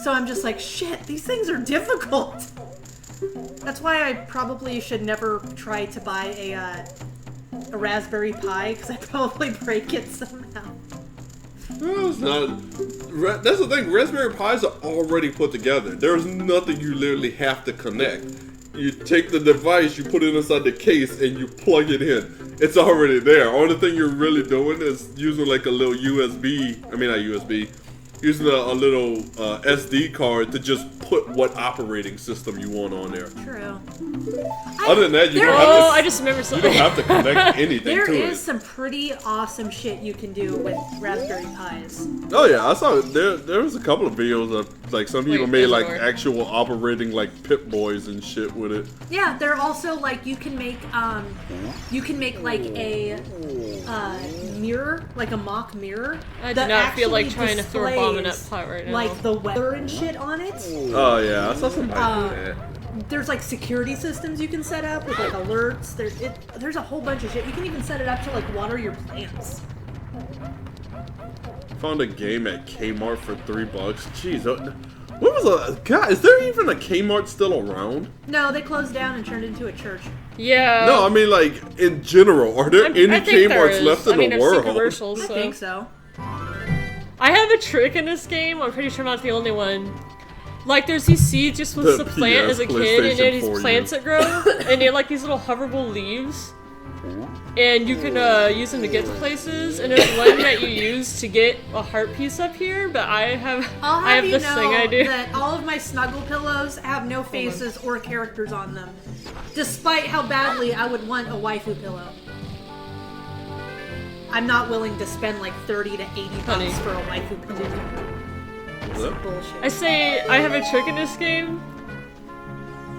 So I'm just like, shit, these things are difficult. That's why I probably should never try to buy a Raspberry Pi, because I'd probably break it somehow. No, it's not. That's the thing. Raspberry Pis are already put together. There's nothing you literally have to connect. You take the device, you put it inside the case, and you plug it in. It's already there. Only thing you're really doing is using like a little using a little SD card to just put what operating system you want on there. True. Other than that, you don't have to. I just remember something. You don't have to connect anything to it. There is some pretty awesome shit you can do with Raspberry Pis. Oh yeah, I saw there was a couple of videos of like some people made like Azure. actual operating like Pip Boys and shit with it. Yeah, they're also like you can make like a mirror, like a mock mirror. I do not feel like trying to throw a bomb in that pot right now. Like the weather and shit on it. Oh yeah, I saw somebody do that. There's like security systems you can set up with like alerts. There's a whole bunch of shit. You can even set it up to like water your plants. Found a game at Kmart for $3. Jeez, what was God? Is there even a Kmart still around? No, they closed down and turned into a church. Yeah. No, I mean like in general. Are there any Kmart's left in the I've world? seen commercials, I think so. I have a trick in this game. I'm pretty sure I'm not the only one. Like, there's these seeds you're supposed to plant as a kid, and there are these plants that grow, and they have like these little hoverable leaves. And you can use them to get to places, and there's one that you use to get a heart piece up here, but I have this thing I do. That all of my snuggle pillows have no faces or characters on them, despite how badly I would want a waifu pillow. I'm not willing to spend like 30 to 80 bucks for a waifu pillow. That's bullshit. I say I have a trick in this game.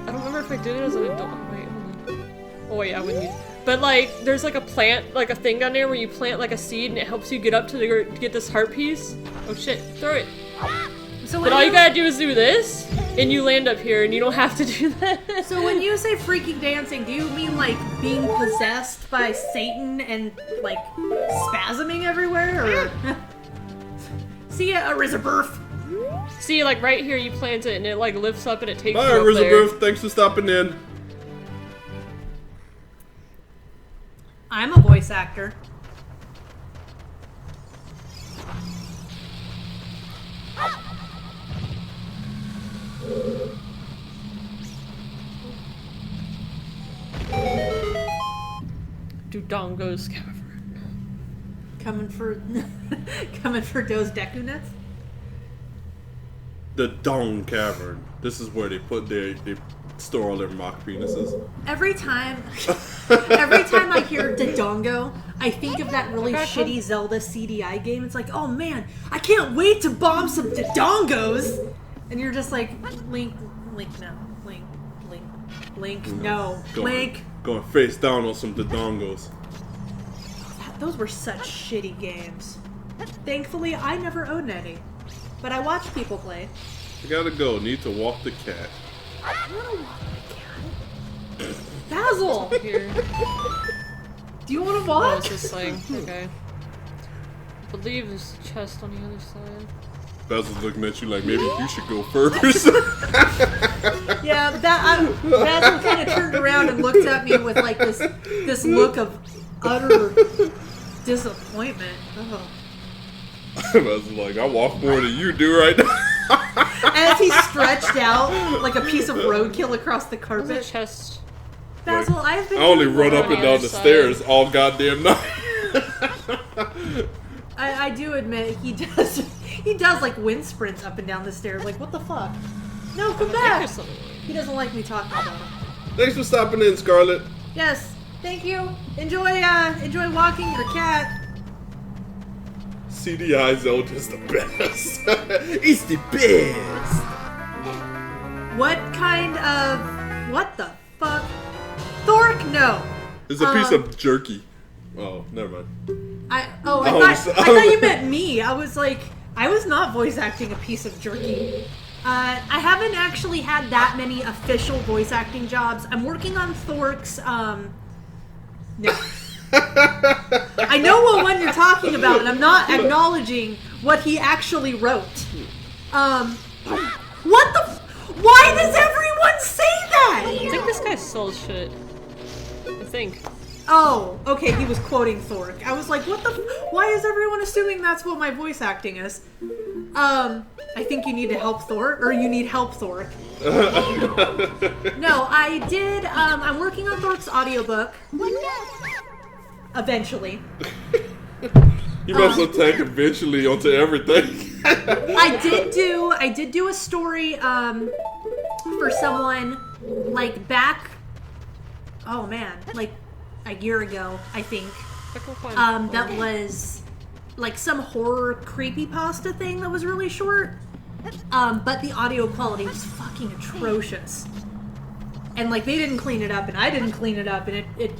I don't remember if I did it as an adult. Wait, hold on. Oh wait, I wouldn't use. But like, there's like a plant, like a thing down there where you plant like a seed and it helps you get up to get this heart piece. Oh shit, throw it. So but all you gotta do is do this, and you land up here, and you don't have to do that. So when you say freaking dancing, do you mean like being possessed by Satan and like spasming everywhere, or see ya, Elizabeth? See, like right here, you plant it, and it like lifts up, and it takes Bye, you up there. Elizabeth. Thanks for stopping in. I'm a voice actor. Dodongo's Cavern. Coming for those Deku nuts? The Dong Cavern. This is where they store all their mock penises. Every time I hear Dodongo, I think of that really shitty Zelda CDI game. It's like, oh man, I can't wait to bomb some Dodongos! And you're just like, Link, no. Link, no. Link. Going face down on some Dodongos. Those were such shitty games. Thankfully, I never owned any. But I watched people play. I gotta go. Need to walk the cat. I wanna walk the cat. Basil! Here. Do you want to Oh, walk? it's this thing. Okay. I believe there's a chest on the other side. Basil's looking at you like maybe you should go first. Yeah, Basil kind of turned around and looked at me with like this look of utter disappointment. Oh. Basil's like, I walk more than you do right now. As he stretched out like a piece of roadkill across the There's a carpet. chest. Basil, I've been. I only doing run well. up and down the stairs all goddamn night. I do admit he does like wind sprints up and down the stairs. Like, what the fuck? No, come I think back. there's something. He doesn't like me talking about him. Thanks for stopping in, Scarlett. Yes, thank you. Enjoy walking your cat. CDI Zelda's the best. It's the best. What the fuck? Thork, no. It's a piece of jerky. Oh, never mind. I thought you meant me. I was like, I was not voice acting a piece of jerky. I haven't actually had that many official voice acting jobs. I'm working on Thork's, no. I know what one you're talking about, and I'm not acknowledging what he actually wrote. What the why does everyone say that? I think this guy sells shit. I think. Oh, okay, he was quoting Thork. I was like, what the why is everyone assuming that's what my voice acting is? I think you need to help Thork, or you need help Thork. No, I did, I'm working on Thork's audiobook. Eventually. You must attack eventually onto everything. I did do a story, for someone, like, back, oh man, like, a year ago, I think. That was like some horror creepypasta thing that was really short. But the audio quality was fucking atrocious. And like they didn't clean it up and I didn't clean it up and it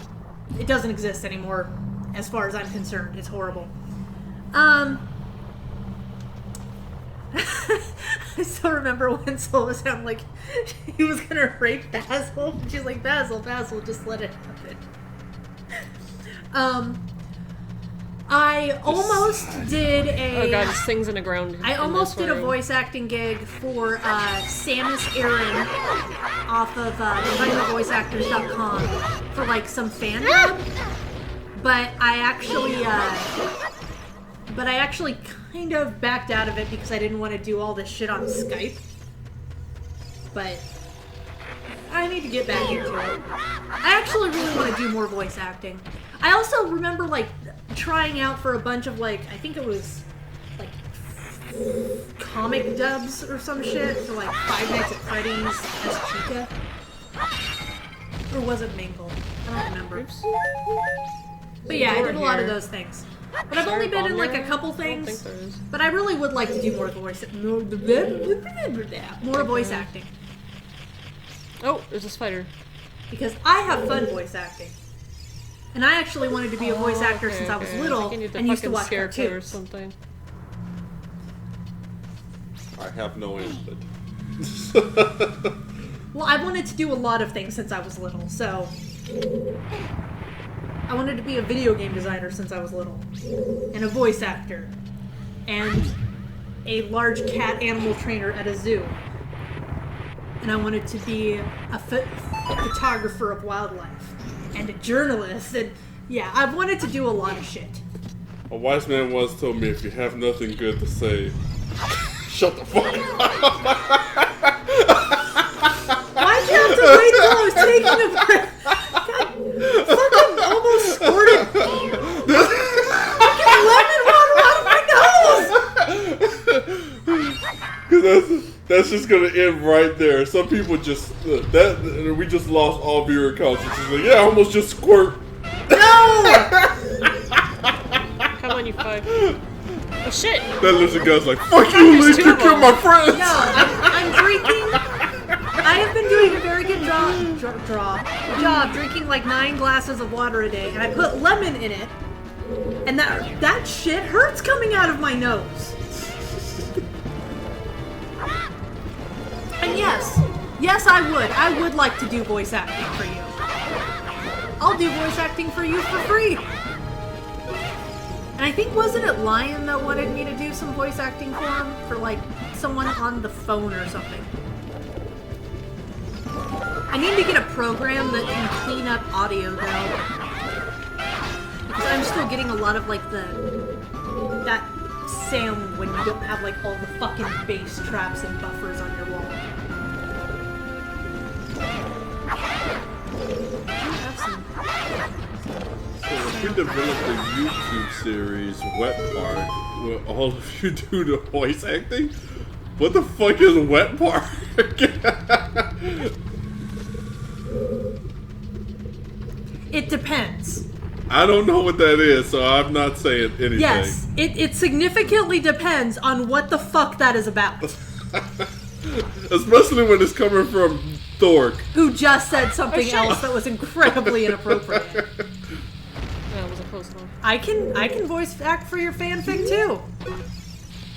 doesn't exist anymore as far as I'm concerned. It's horrible. I still remember when Soul was sound like he was gonna rape Basil. She's like, Basil, just let it happen. I almost did a... Oh god, this thing's in the ground. I almost did a voice acting gig for Samus Aran off of VitalVoiceActors.com for like some fan job. But I actually kind of backed out of it because I didn't want to do all this shit on Skype. But I need to get back into it. I actually really want to do more voice acting. I also remember like trying out for a bunch of like, I think it was like comic dubs or some shit for like Five Nights at Freddy's as Chica. Or was it Mingle? I don't remember. Oops. But yeah, I did a lot of those things. But I've only been in like a couple things. But I really would like to do more voice acting. Oh, there's a spider. Because I have fun voice acting. And I actually wanted to be a voice actor since I was little and used to watch cartoons. Or something. I have no input. Well, I wanted to do a lot of things since I was little, so... I wanted to be a video game designer since I was little. And a voice actor. And a large cat animal trainer at a zoo. And I wanted to be a photographer of wildlife. And a journalist. And yeah, I've wanted to do a lot of shit. A wise man once told me, if you have nothing good to say, shut the fuck up. Why'd you have to wait till I was taking a breath? God, fucking almost squirted fucking lemon water out of my nose! Because that's just gonna end right there. Some people just we just lost all viewer counts. It's just like, yeah, I almost just squirt. No! Come on, you five. Oh shit! That lizard guy's like, fuck you, Lee, you killed my friends. No, I'm drinking. I have been doing a very good job drinking like 9 glasses of water a day, and I put lemon in it, and that shit hurts coming out of my nose. And yes, I would like to do voice acting for you. I'll do voice acting for you for free. And I think, wasn't it Lion that wanted me to do some voice acting for him? For like someone on the phone or something. I need to get a program that can clean up audio though. Because I'm still getting a lot of like that sound when you don't have like all the fucking bass traps and buffers on your wall. So if we develop a YouTube series, Wet Park, where all of you do the voice acting, what the fuck is Wet Park? It depends. I don't know what that is, so I'm not saying anything. Yes, it significantly depends on what the fuck that is about. Especially when it's coming from Thork. Who just said something else that was incredibly inappropriate. That was a close one. I can voice act for your fanfic too.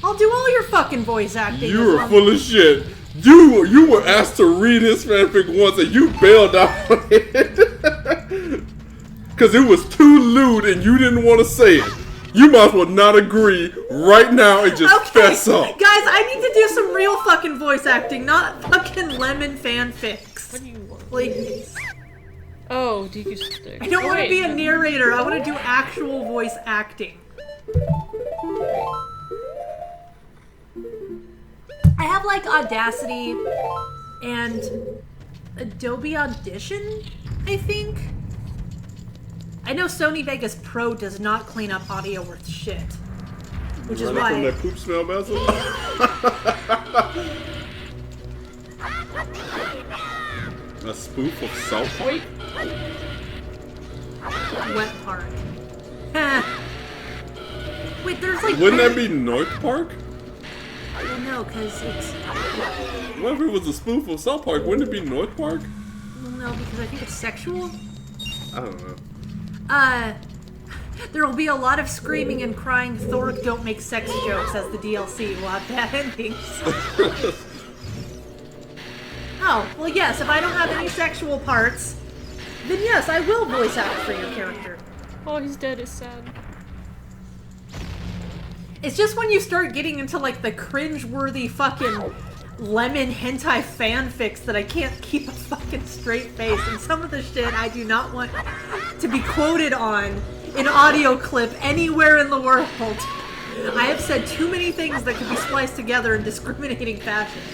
I'll do all your fucking voice acting. You were full of shit. You were asked to read his fanfic once and you bailed out on it. Because it was too lewd and you didn't want to say it. You might as well not agree right now and just fess up. Guys, I need to do some real fucking voice acting, not fucking lemon fanfics. What do you want? Please. Oh, DQ stick. I don't want to be a narrator. I want to do actual voice acting. I have like Audacity and Adobe Audition, I think. I know Sony Vegas Pro does not clean up audio worth shit. Which is why... From that poop smell, Basil? A spoof of South Park? Wet Park. Wait, there's like... Wouldn't that be North Park? Well, no, because it's... What if it was a spoof of South Park? Wouldn't it be North Park? Well, no, because I think it's sexual. I don't know. There will be a lot of screaming and crying. Thork don't make sex jokes as the DLC will have bad endings. Oh, well yes, if I don't have any sexual parts, then yes, I will voice act for your character. Oh, he's dead, it's sad. It's just when you start getting into like the cringe-worthy fucking lemon hentai fanfics that I can't keep a fucking straight face, and some of the shit I do not want to be quoted on in audio clip anywhere in the world. I have said too many things that could be spliced together in discriminating fashions.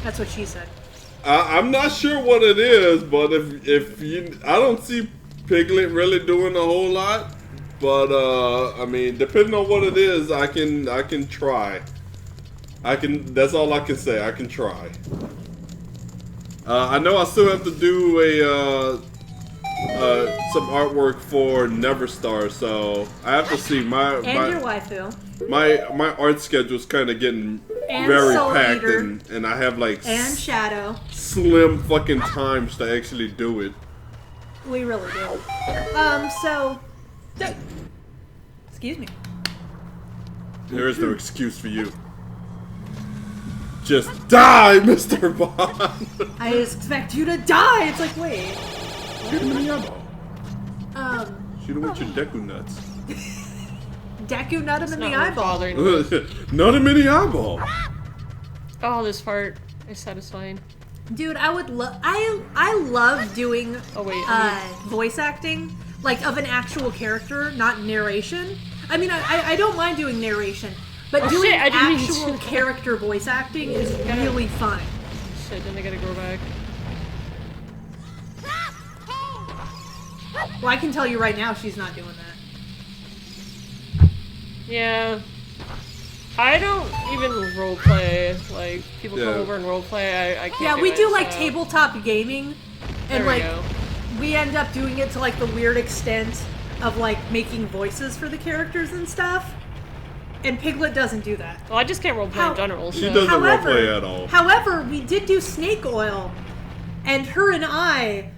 That's what she said. I'm not sure what it is, but if you, I don't see Piglet really doing a whole lot. But I mean, depending on what it is, I can try. That's all I can say. I can try. I know I still have to do some artwork for Neverstar, so I have to see my your waifu. My art schedule's kind of getting very packed, and I have like and Shadow slim fucking times to actually do it. We really do. So. Excuse me. There is no excuse for you. Just die, Mr. Bond! I expect you to die! It's like, wait. Shoot him in the eyeball. Shoot him with your Deku nuts. Deku nut him in the eyeball. Nut him in the eyeball. Oh, this part is satisfying. Dude, I would love... I love doing voice acting. Like, of an actual character, not narration. I mean, I don't mind doing narration, but doing actual character voice acting is really fun. Shit, then I gotta go back. Well, I can tell you right now she's not doing that. Yeah. I don't even roleplay. Like, people come over and roleplay, I can't Yeah, do we it, do, like, so. tabletop gaming, and, like... We end up doing it to like the weird extent of like making voices for the characters and stuff. And Piglet doesn't do that. Well, I just can't roleplay in general. She doesn't roleplay at all. However, we did do Snake Oil, and her and I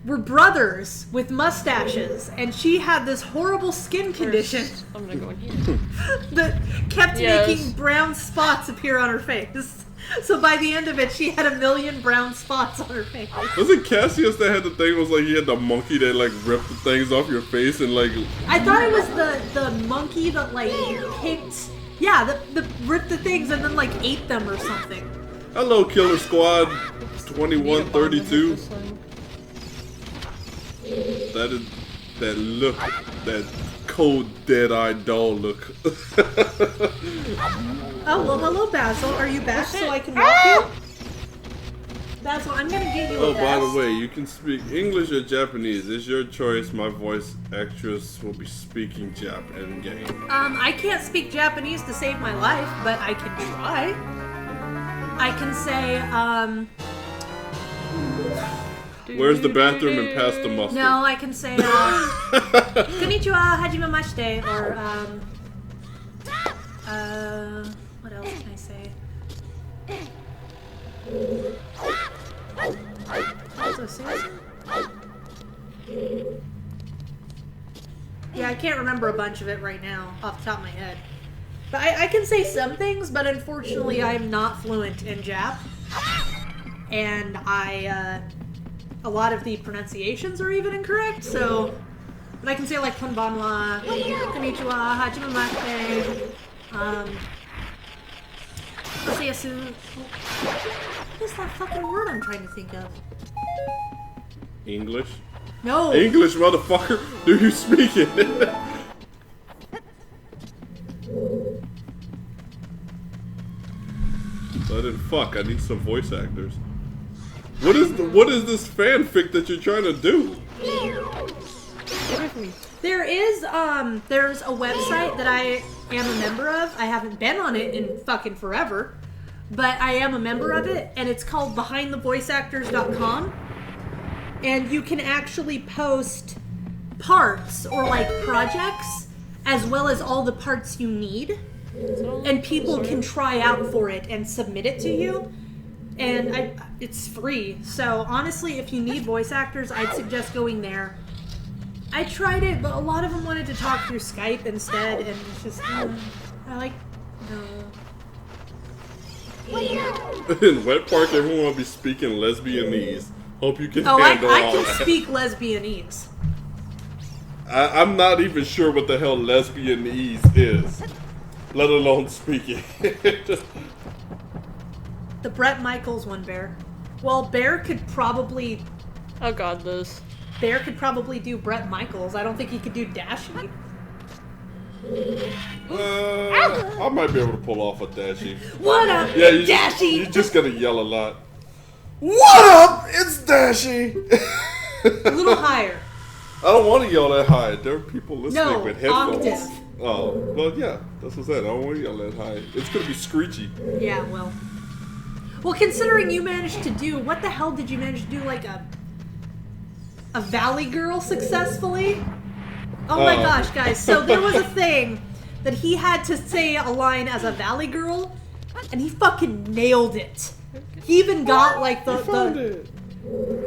were brothers with mustaches, and she had this horrible skin condition. I'm gonna go in here. That kept making brown spots appear on her face. So by the end of it, she had 1 million brown spots on her face. Was it Cassius that had the thing? Was like he had the monkey that like ripped the things off your face and like. I thought it was the monkey that like kicked. Yeah, the ripped the things and then like ate them or something. Hello, Killer Squad 2132. That look, that cold, dead-eyed doll look. Oh, well, hello, Basil. Are you back so I can walk you? That's what I'm gonna get you. Oh, a vest. by the way, you can speak English or Japanese. It's your choice. My voice actress will be speaking Jap in game. I can't speak Japanese to save my life, but I can try. I can say, Where's the bathroom and pass the mustard? no, I can say, konnichiwa, hajimemashite, or, what else can I say? Also, seriously? Yeah, I can't remember a bunch of it right now off the top of my head. But I can say some things, but unfortunately I'm not fluent in Jap. And a lot of the pronunciations are even incorrect, so... But I can say like konbanwa, konnichiwa, hajimemashite, oseyasu. What is that fucking word I'm trying to think of? English? No! English, motherfucker! Do you speak it? I didn't fuck. I need some voice actors. What is this fanfic that you're trying to do? There's a website that I am a member of. I haven't been on it in fucking forever, but I am a member of it, and it's called BehindTheVoiceActors.com. And you can actually post parts or like projects as well as all the parts you need, and people can try out for it and submit it to you. And it's free. So honestly, if you need voice actors, I'd suggest going there. I tried it, but a lot of them wanted to talk through Skype instead, and it's just, I like, no. In Wet Park, everyone will be speaking lesbianese. Hope you can Oh, handle I all can that. speak lesbianese. I'm not even sure what the hell lesbianese is, let alone speaking. The Bret Michaels one, Bear. Well, Bear could probably... Oh god, Liz. Bear could probably do Bret Michaels. I don't think he could do Dashi. I might be able to pull off a Dashi. What up, Yeah, Dashi? you're just gonna yell a lot. What up? It's Dashi! A little higher. I don't want to yell that high. There are people listening No, with headphones. octave. Oh, well, yeah, that's what I said. I don't want to yell that high. It's gonna be screechy. Yeah, well. Well, considering you managed to do... What the hell did you manage to do, like a Valley Girl successfully? Oh my gosh, guys. So there was a thing that he had to say a line as a Valley Girl, and he fucking nailed it. He even got like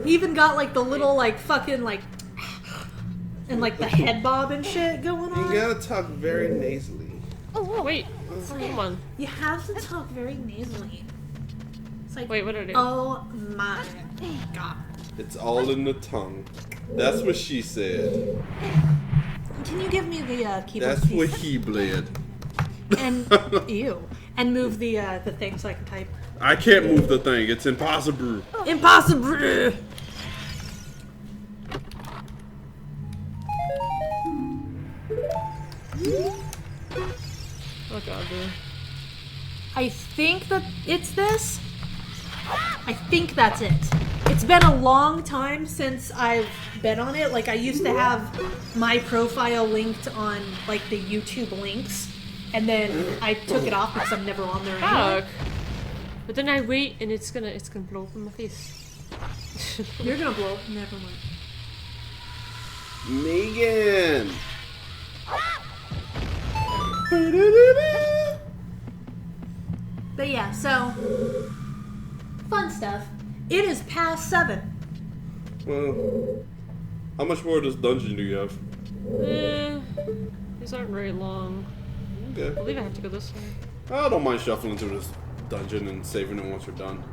he even got like the little like fucking like and like the head bob and shit going on. You gotta talk very nasally. Oh, wait. Come on. You have to talk very nasally. It's like, Wait, what did I do? oh my god. It's all in the tongue. That's what she said. Can you give me the keyboard? That's what piece? he bled. And ew. And move the thing so I can type. I can't move the thing. It's impossible. Impossible. Oh god, dude. I think that it's this. I think that's it. It's been a long time since I've been on it. Like, I used to have my profile linked on, like, the YouTube links. And then I took it off because I'm never on there anymore. Fuck. But then I wait and it's gonna blow up in my face. You're gonna blow. Never mind. Megan! But yeah, so fun stuff. It is past 7. Well, how much more of this dungeon do you have? These aren't very long. I Okay. believe I have to go this way. I don't mind shuffling through this dungeon and saving it once we're done.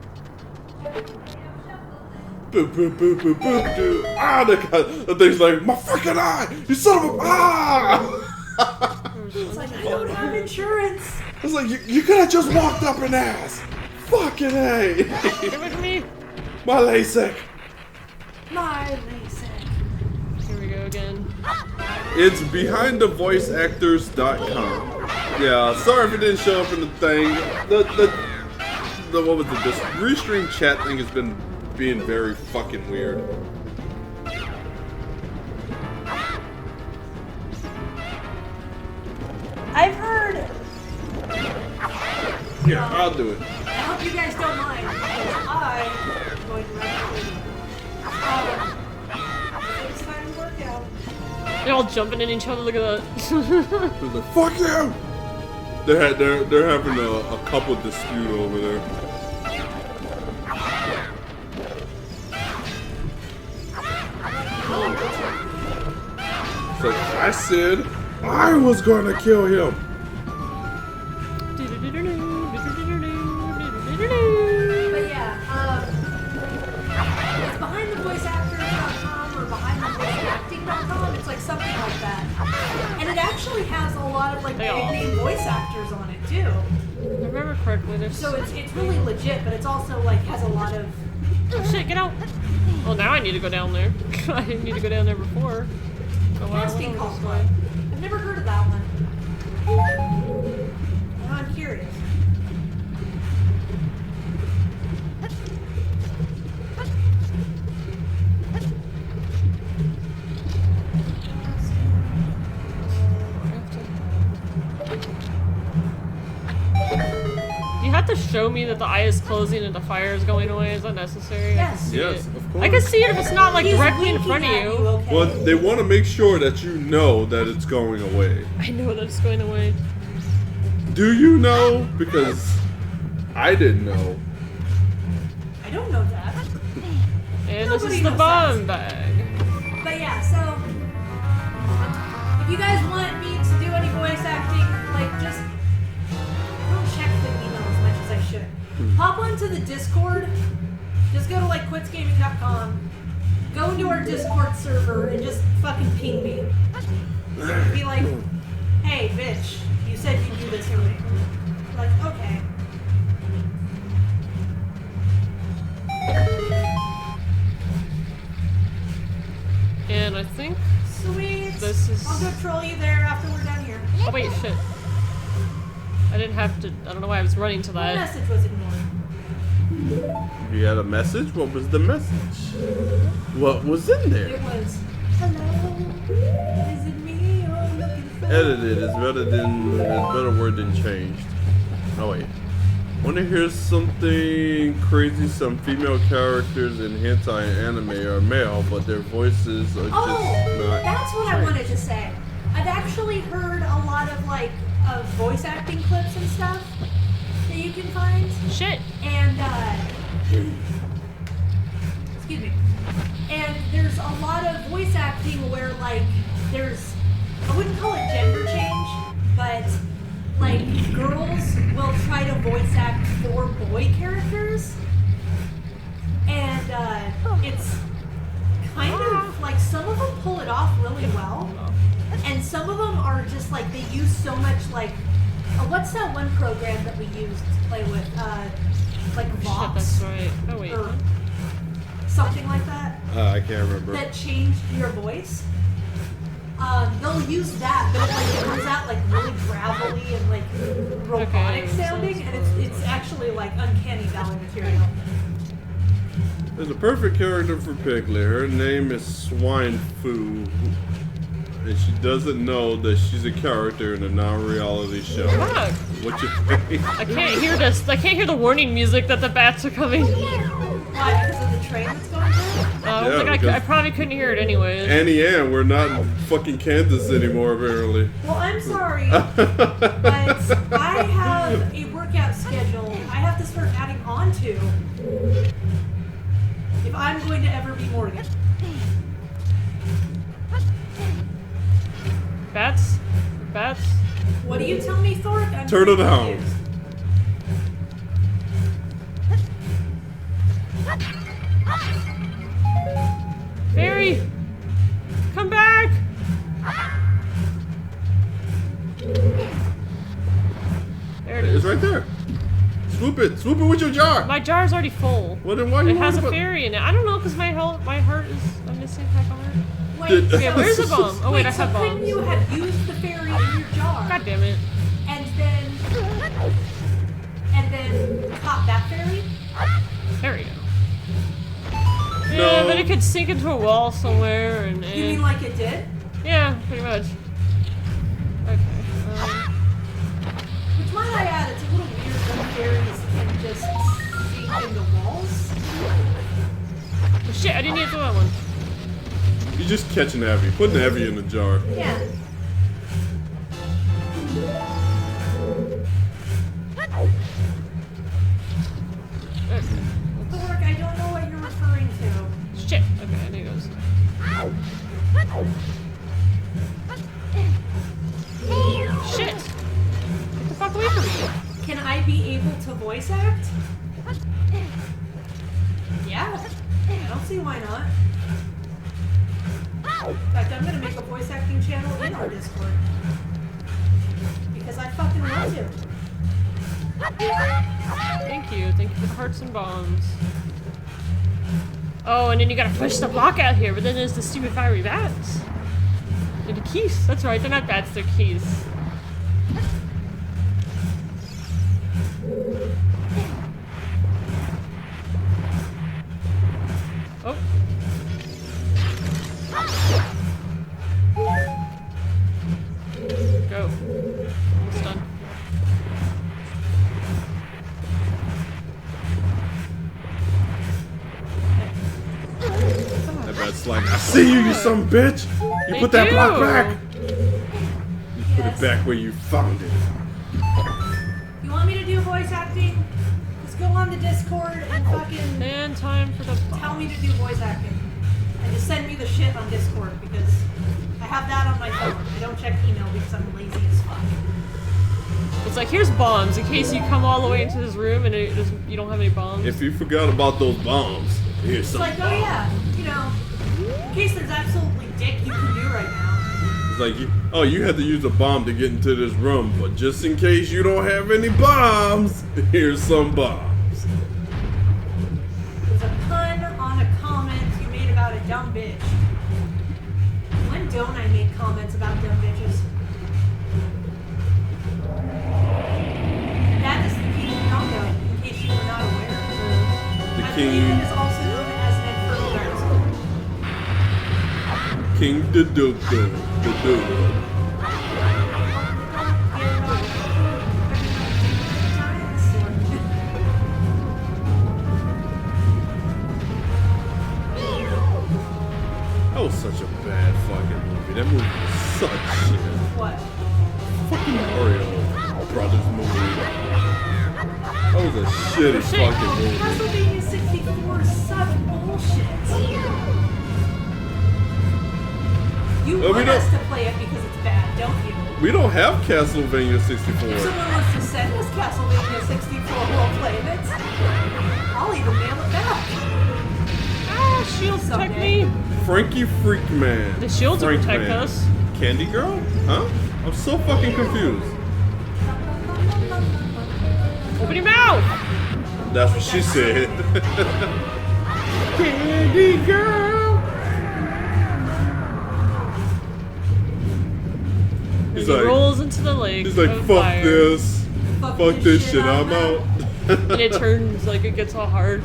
Boop, boop, boop, boop, boop, dude. Ah, the thing's like, my freaking eye! You son of a... Ah! It's like, I don't have insurance. It's like, you could have just walked up and asked. Fucking A. Get away from me! My LASIK. My LASIK. Here we go again. It's BehindTheVoiceActors.com. Yeah, sorry if it didn't show up in the thing. The what was it? This restream chat thing has been being very fucking weird. I've heard. Yeah, I'll do it. I hope you guys don't mind. Because I'm going to run it's time to work out. They're all jumping in each other. Look at that. They're like, fuck you! They're having a couple dispute over there. It's like, I said I was gonna kill him. But yeah, it's behindthevoiceactors.com or behindthevoiceacting.com. It's like something like that. And it actually has a lot of like big name voice actors on it too. If I remember correctly, there's So it's really legit, but it's also like has a lot of. oh shit, get out! Well, now I need to go down there. I didn't need to go down there before. Oh, wow, Casting well, cosplay. I've never heard of that one. Now I'm curious. You have to show me that the eye is closing and the fire is going away. Is that necessary? Yes. Yes, of course. I can see it if it's not like He's directly in winking front of at you. Okay? Well, they want to make sure that you know that it's going away. I know that it's going away. Do you know? Because I didn't know. I don't know that. And Nobody this is the knows bomb bag. But yeah, so if you guys want me to do any voice acting, like just don't check the email as much as I should. Hop onto the Discord. Just go to like quitsgaming.com. Go into our Discord server and just fucking ping me. Be like, hey bitch, you said you'd do this for me. Like, okay. And I think. Sweet. This is- I'll go troll you there after we're done here. Oh wait, shit. I didn't have to. I don't know why I was running to The that. message was ignored. You had a message? What was the message? What was in there? It was, hello, is it me you're looking for? Edited is better word than changed. Oh wait. Want to hear something crazy? Some female characters in hentai and anime are male, but their voices are Oh, just not. that's what I wanted to say. I've actually heard a lot of like voice acting clips and stuff that you can find. Shit. And excuse me. And there's a lot of voice acting where like there's, I wouldn't call it gender change, but like girls will try to voice act for boy characters, and it's kind of like some of them pull it off really well, and some of them are just like they use so much like what's that one program that we used to play with, like Shit, Vox that's right. Oh wait. or something like that, I can't remember. that changed your voice. They'll use that, but it like comes out like really gravelly and like robotic Okay, sounding, and it's actually like uncanny valley material. There's a perfect character for Piglet. Her name is Swine Foo, and she doesn't know that she's a character in a non-reality show. Fuck. What you think? I can't hear this. I can't hear the warning music that the bats are coming. Why? Because of the train that's going through? I Yeah, think I because- probably couldn't hear it anyways. Annie Ann, we're not in fucking Kansas anymore, apparently. Well, I'm sorry, but I have a workout schedule I have to start adding on to if I'm going to ever be Morgan. Bats? Bats? What do you tell me, Thork? I'm Turtle very down. confused. Fairy! Come back! There it It's is. right there. Swoop it with your jar. My jar's already full. Well, then why you It has a worried about- fairy in it. I don't know, because my heart is... I'm missing half a heart. Wait, Did- Okay, where's the bomb? Oh wait, I so have couldn't bombs. you have used the fairy in your jar God damn it. and then caught that fairy? There we go. then it could sink into a wall somewhere and... You mean like it did? Yeah, pretty much. Okay. Which might I add, it's a little weird that fairies can just sink into walls. Oh, shit, I didn't need to throw that one. You're just catching Abby. Putting Abby in the jar. Yeah. Thork, I don't know what you're referring to. Shit. Okay, there he goes. Shit. Get the fuck away from me. Can I be able to voice act? Yeah. I don't see why not. In fact, I'm gonna make a voice acting channel in our Discord. Because I fucking want to. Thank you. Thank you for the hearts and bombs. Oh, and then you gotta push the block out here, but then there's the stupid fiery bats. And the keys. That's right, they're not bats, they're keys. Oh. Go. Almost done. That bat's like, I see you, you son of a bitch! You put that block back! You put it back where you found it. You want me to do voice acting? Just go on the Discord and fucking And time for the tell me to do voice acting. And just send me the shit on Discord because I have that on my phone. I don't check email because I'm lazy as fuck. It's like, here's bombs in case you come all the way into this room and you don't have any bombs. If you forgot about those bombs, here's It's some like, oh bombs. yeah, you know, in case there's absolutely dick you can do right now. It's like, oh, you had to use a bomb to get into this room, but just in case you don't have any bombs, here's some bombs. There's a pun on a comment you made about a dumb bitch. When don't I make comments about dumb bitches? That is the King Congo, in case you were not aware. The I believe king, it is also known as an infernal dinosaur. King Duduko, Duduko. That was such a bad fucking movie. That movie was such shit. What? Fucking Mario Brothers movie. That was a shitty fucking movie. Castlevania 64 is such bullshit. You Well, we want us don't- to play it because it's bad, don't you? We don't have Castlevania If 64. someone wants to send us Castlevania 64 while playing it, I'll even mail it back. Ah, shields protect Someday. me. Frankie Freakman. The shields will protect Frankman. us. Candy Girl? Huh? I'm so fucking confused. Open your mouth! That's what she said. Candy Girl. He's He like, rolls into the lake. he's like, of fuck fire. this. Fuck this shit, I'm out. And it turns like it gets all hard.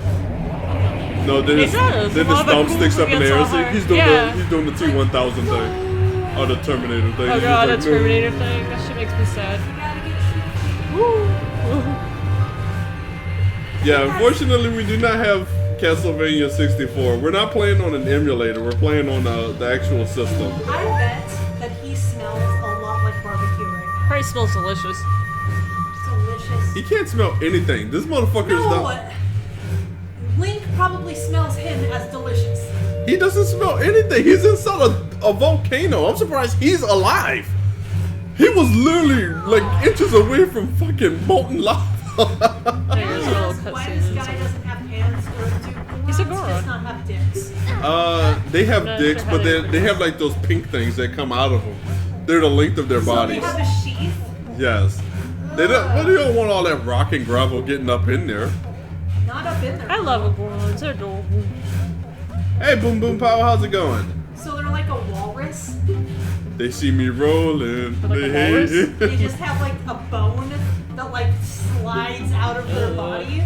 No, then It his, does. then All his the thumb cool sticks up in the gets air. all It's like, hard. he's doing Yeah. he's doing the T-1000 thing. Or the Terminator thing. Oh He's god, just that like, Terminator thing. That shit makes me sad. Woo. Yeah, unfortunately, we do not have Castlevania 64. We're not playing on an emulator. We're playing on the actual system. I bet that he smells a lot like barbecue right now. Probably smells delicious. Delicious. He can't smell anything. This motherfucker is No, not. Link probably smells him as delicious. He doesn't smell anything. He's inside a volcano. I'm surprised he's alive. He was literally like inches away from fucking molten lava. There's a little Why this cutscene. guy doesn't have hands or two He's a does Goro. not have dicks. They have Not dicks, sure but how they have like those pink things that come out of them. They're the length of their So they bodies. have a sheath. Yes. They don't. Well, they don't want all that rock and gravel getting up in there. Not up in there. I love iguanas. They're adorable. Hey, Boom Boom Power, how's it going? So they're like a walrus. They see me rolling. Like a walrus? They just have like a bone that like slides out of their body.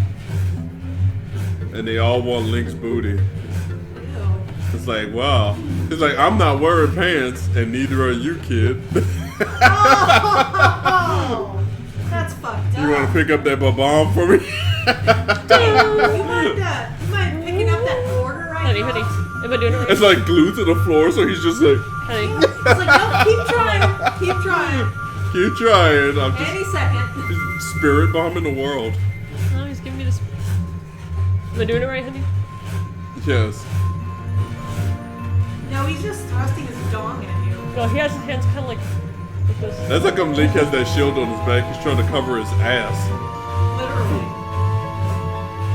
And they all want Link's booty. Ew. It's like, wow. He's like, I'm not wearing pants, and neither are you, kid. Oh, that's fucked up. You want to pick up that bomb for me? You mind picking up that quarter right Honey, now? honey, am I doing it right? It's like glued to the floor, so he's just like, Honey. It's like, no, keep trying. Keep trying. keep trying. I'm just Any second. spirit bombing the world. No, he's giving me this. Am I doing it right, honey? Yes. No, he's just thrusting his dong at you. No, he has his hands kind of like this. That's like Link has that shield on his back. He's trying to cover his ass. Literally.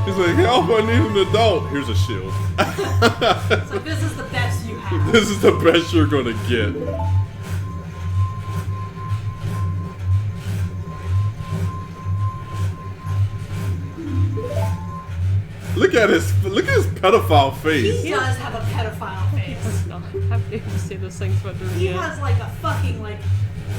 He's like, help, I need an adult. Here's a shield. So this is the best you have. This is the best you're gonna get. Look at his pedophile face. He does have a pedophile face. It's not. How dare you say those things about doing He it? has like a fucking like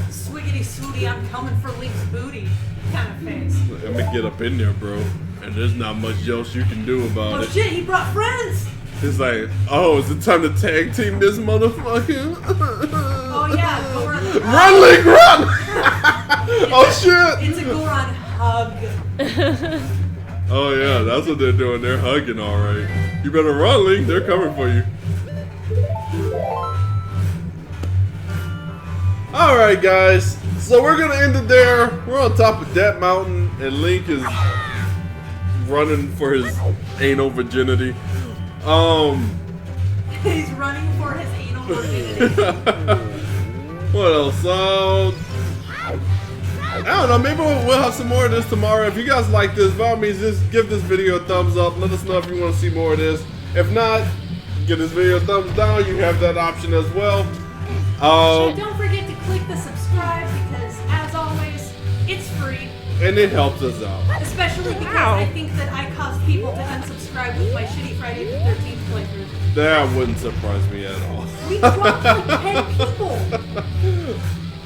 swiggity swooty, I'm coming for Link's booty kind of face. Let me get up in there, bro. And there's not much else you can do about Oh it. shit, he brought friends! It's like, oh, is it time to tag team this motherfucker? Oh yeah, Goron. Run, Link, run! Oh shit! It's a Goron hug. Oh yeah, that's what they're doing. They're hugging, all right. You better run, Link. They're coming for you. All right, guys. So we're gonna end it there. We're on top of that mountain, and Link is running for his anal virginity. He's running for his anal virginity. What else? I don't know, maybe we'll have some more of this tomorrow. If you guys like this, by all means, just give this video a thumbs up. Let us know if you want to see more of this. If not, give this video a thumbs down. You have that option as well. Don't forget to click the subscribe because, as always, it's free. And it helps us out. Especially because Wow. I think that I caused people to unsubscribe with my shitty Friday the 13th playthrough. That wouldn't surprise me at all. We dropped like 10 people.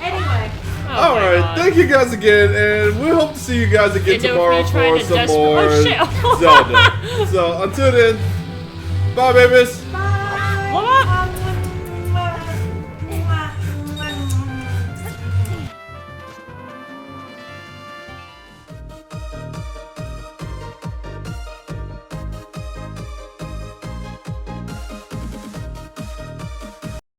Anyway. Oh All my right, God. thank you guys again, and we hope to see you guys again And don't tomorrow be trying for to some desperate- more oh, shit. Zelda. So until then, bye, babies. Bye.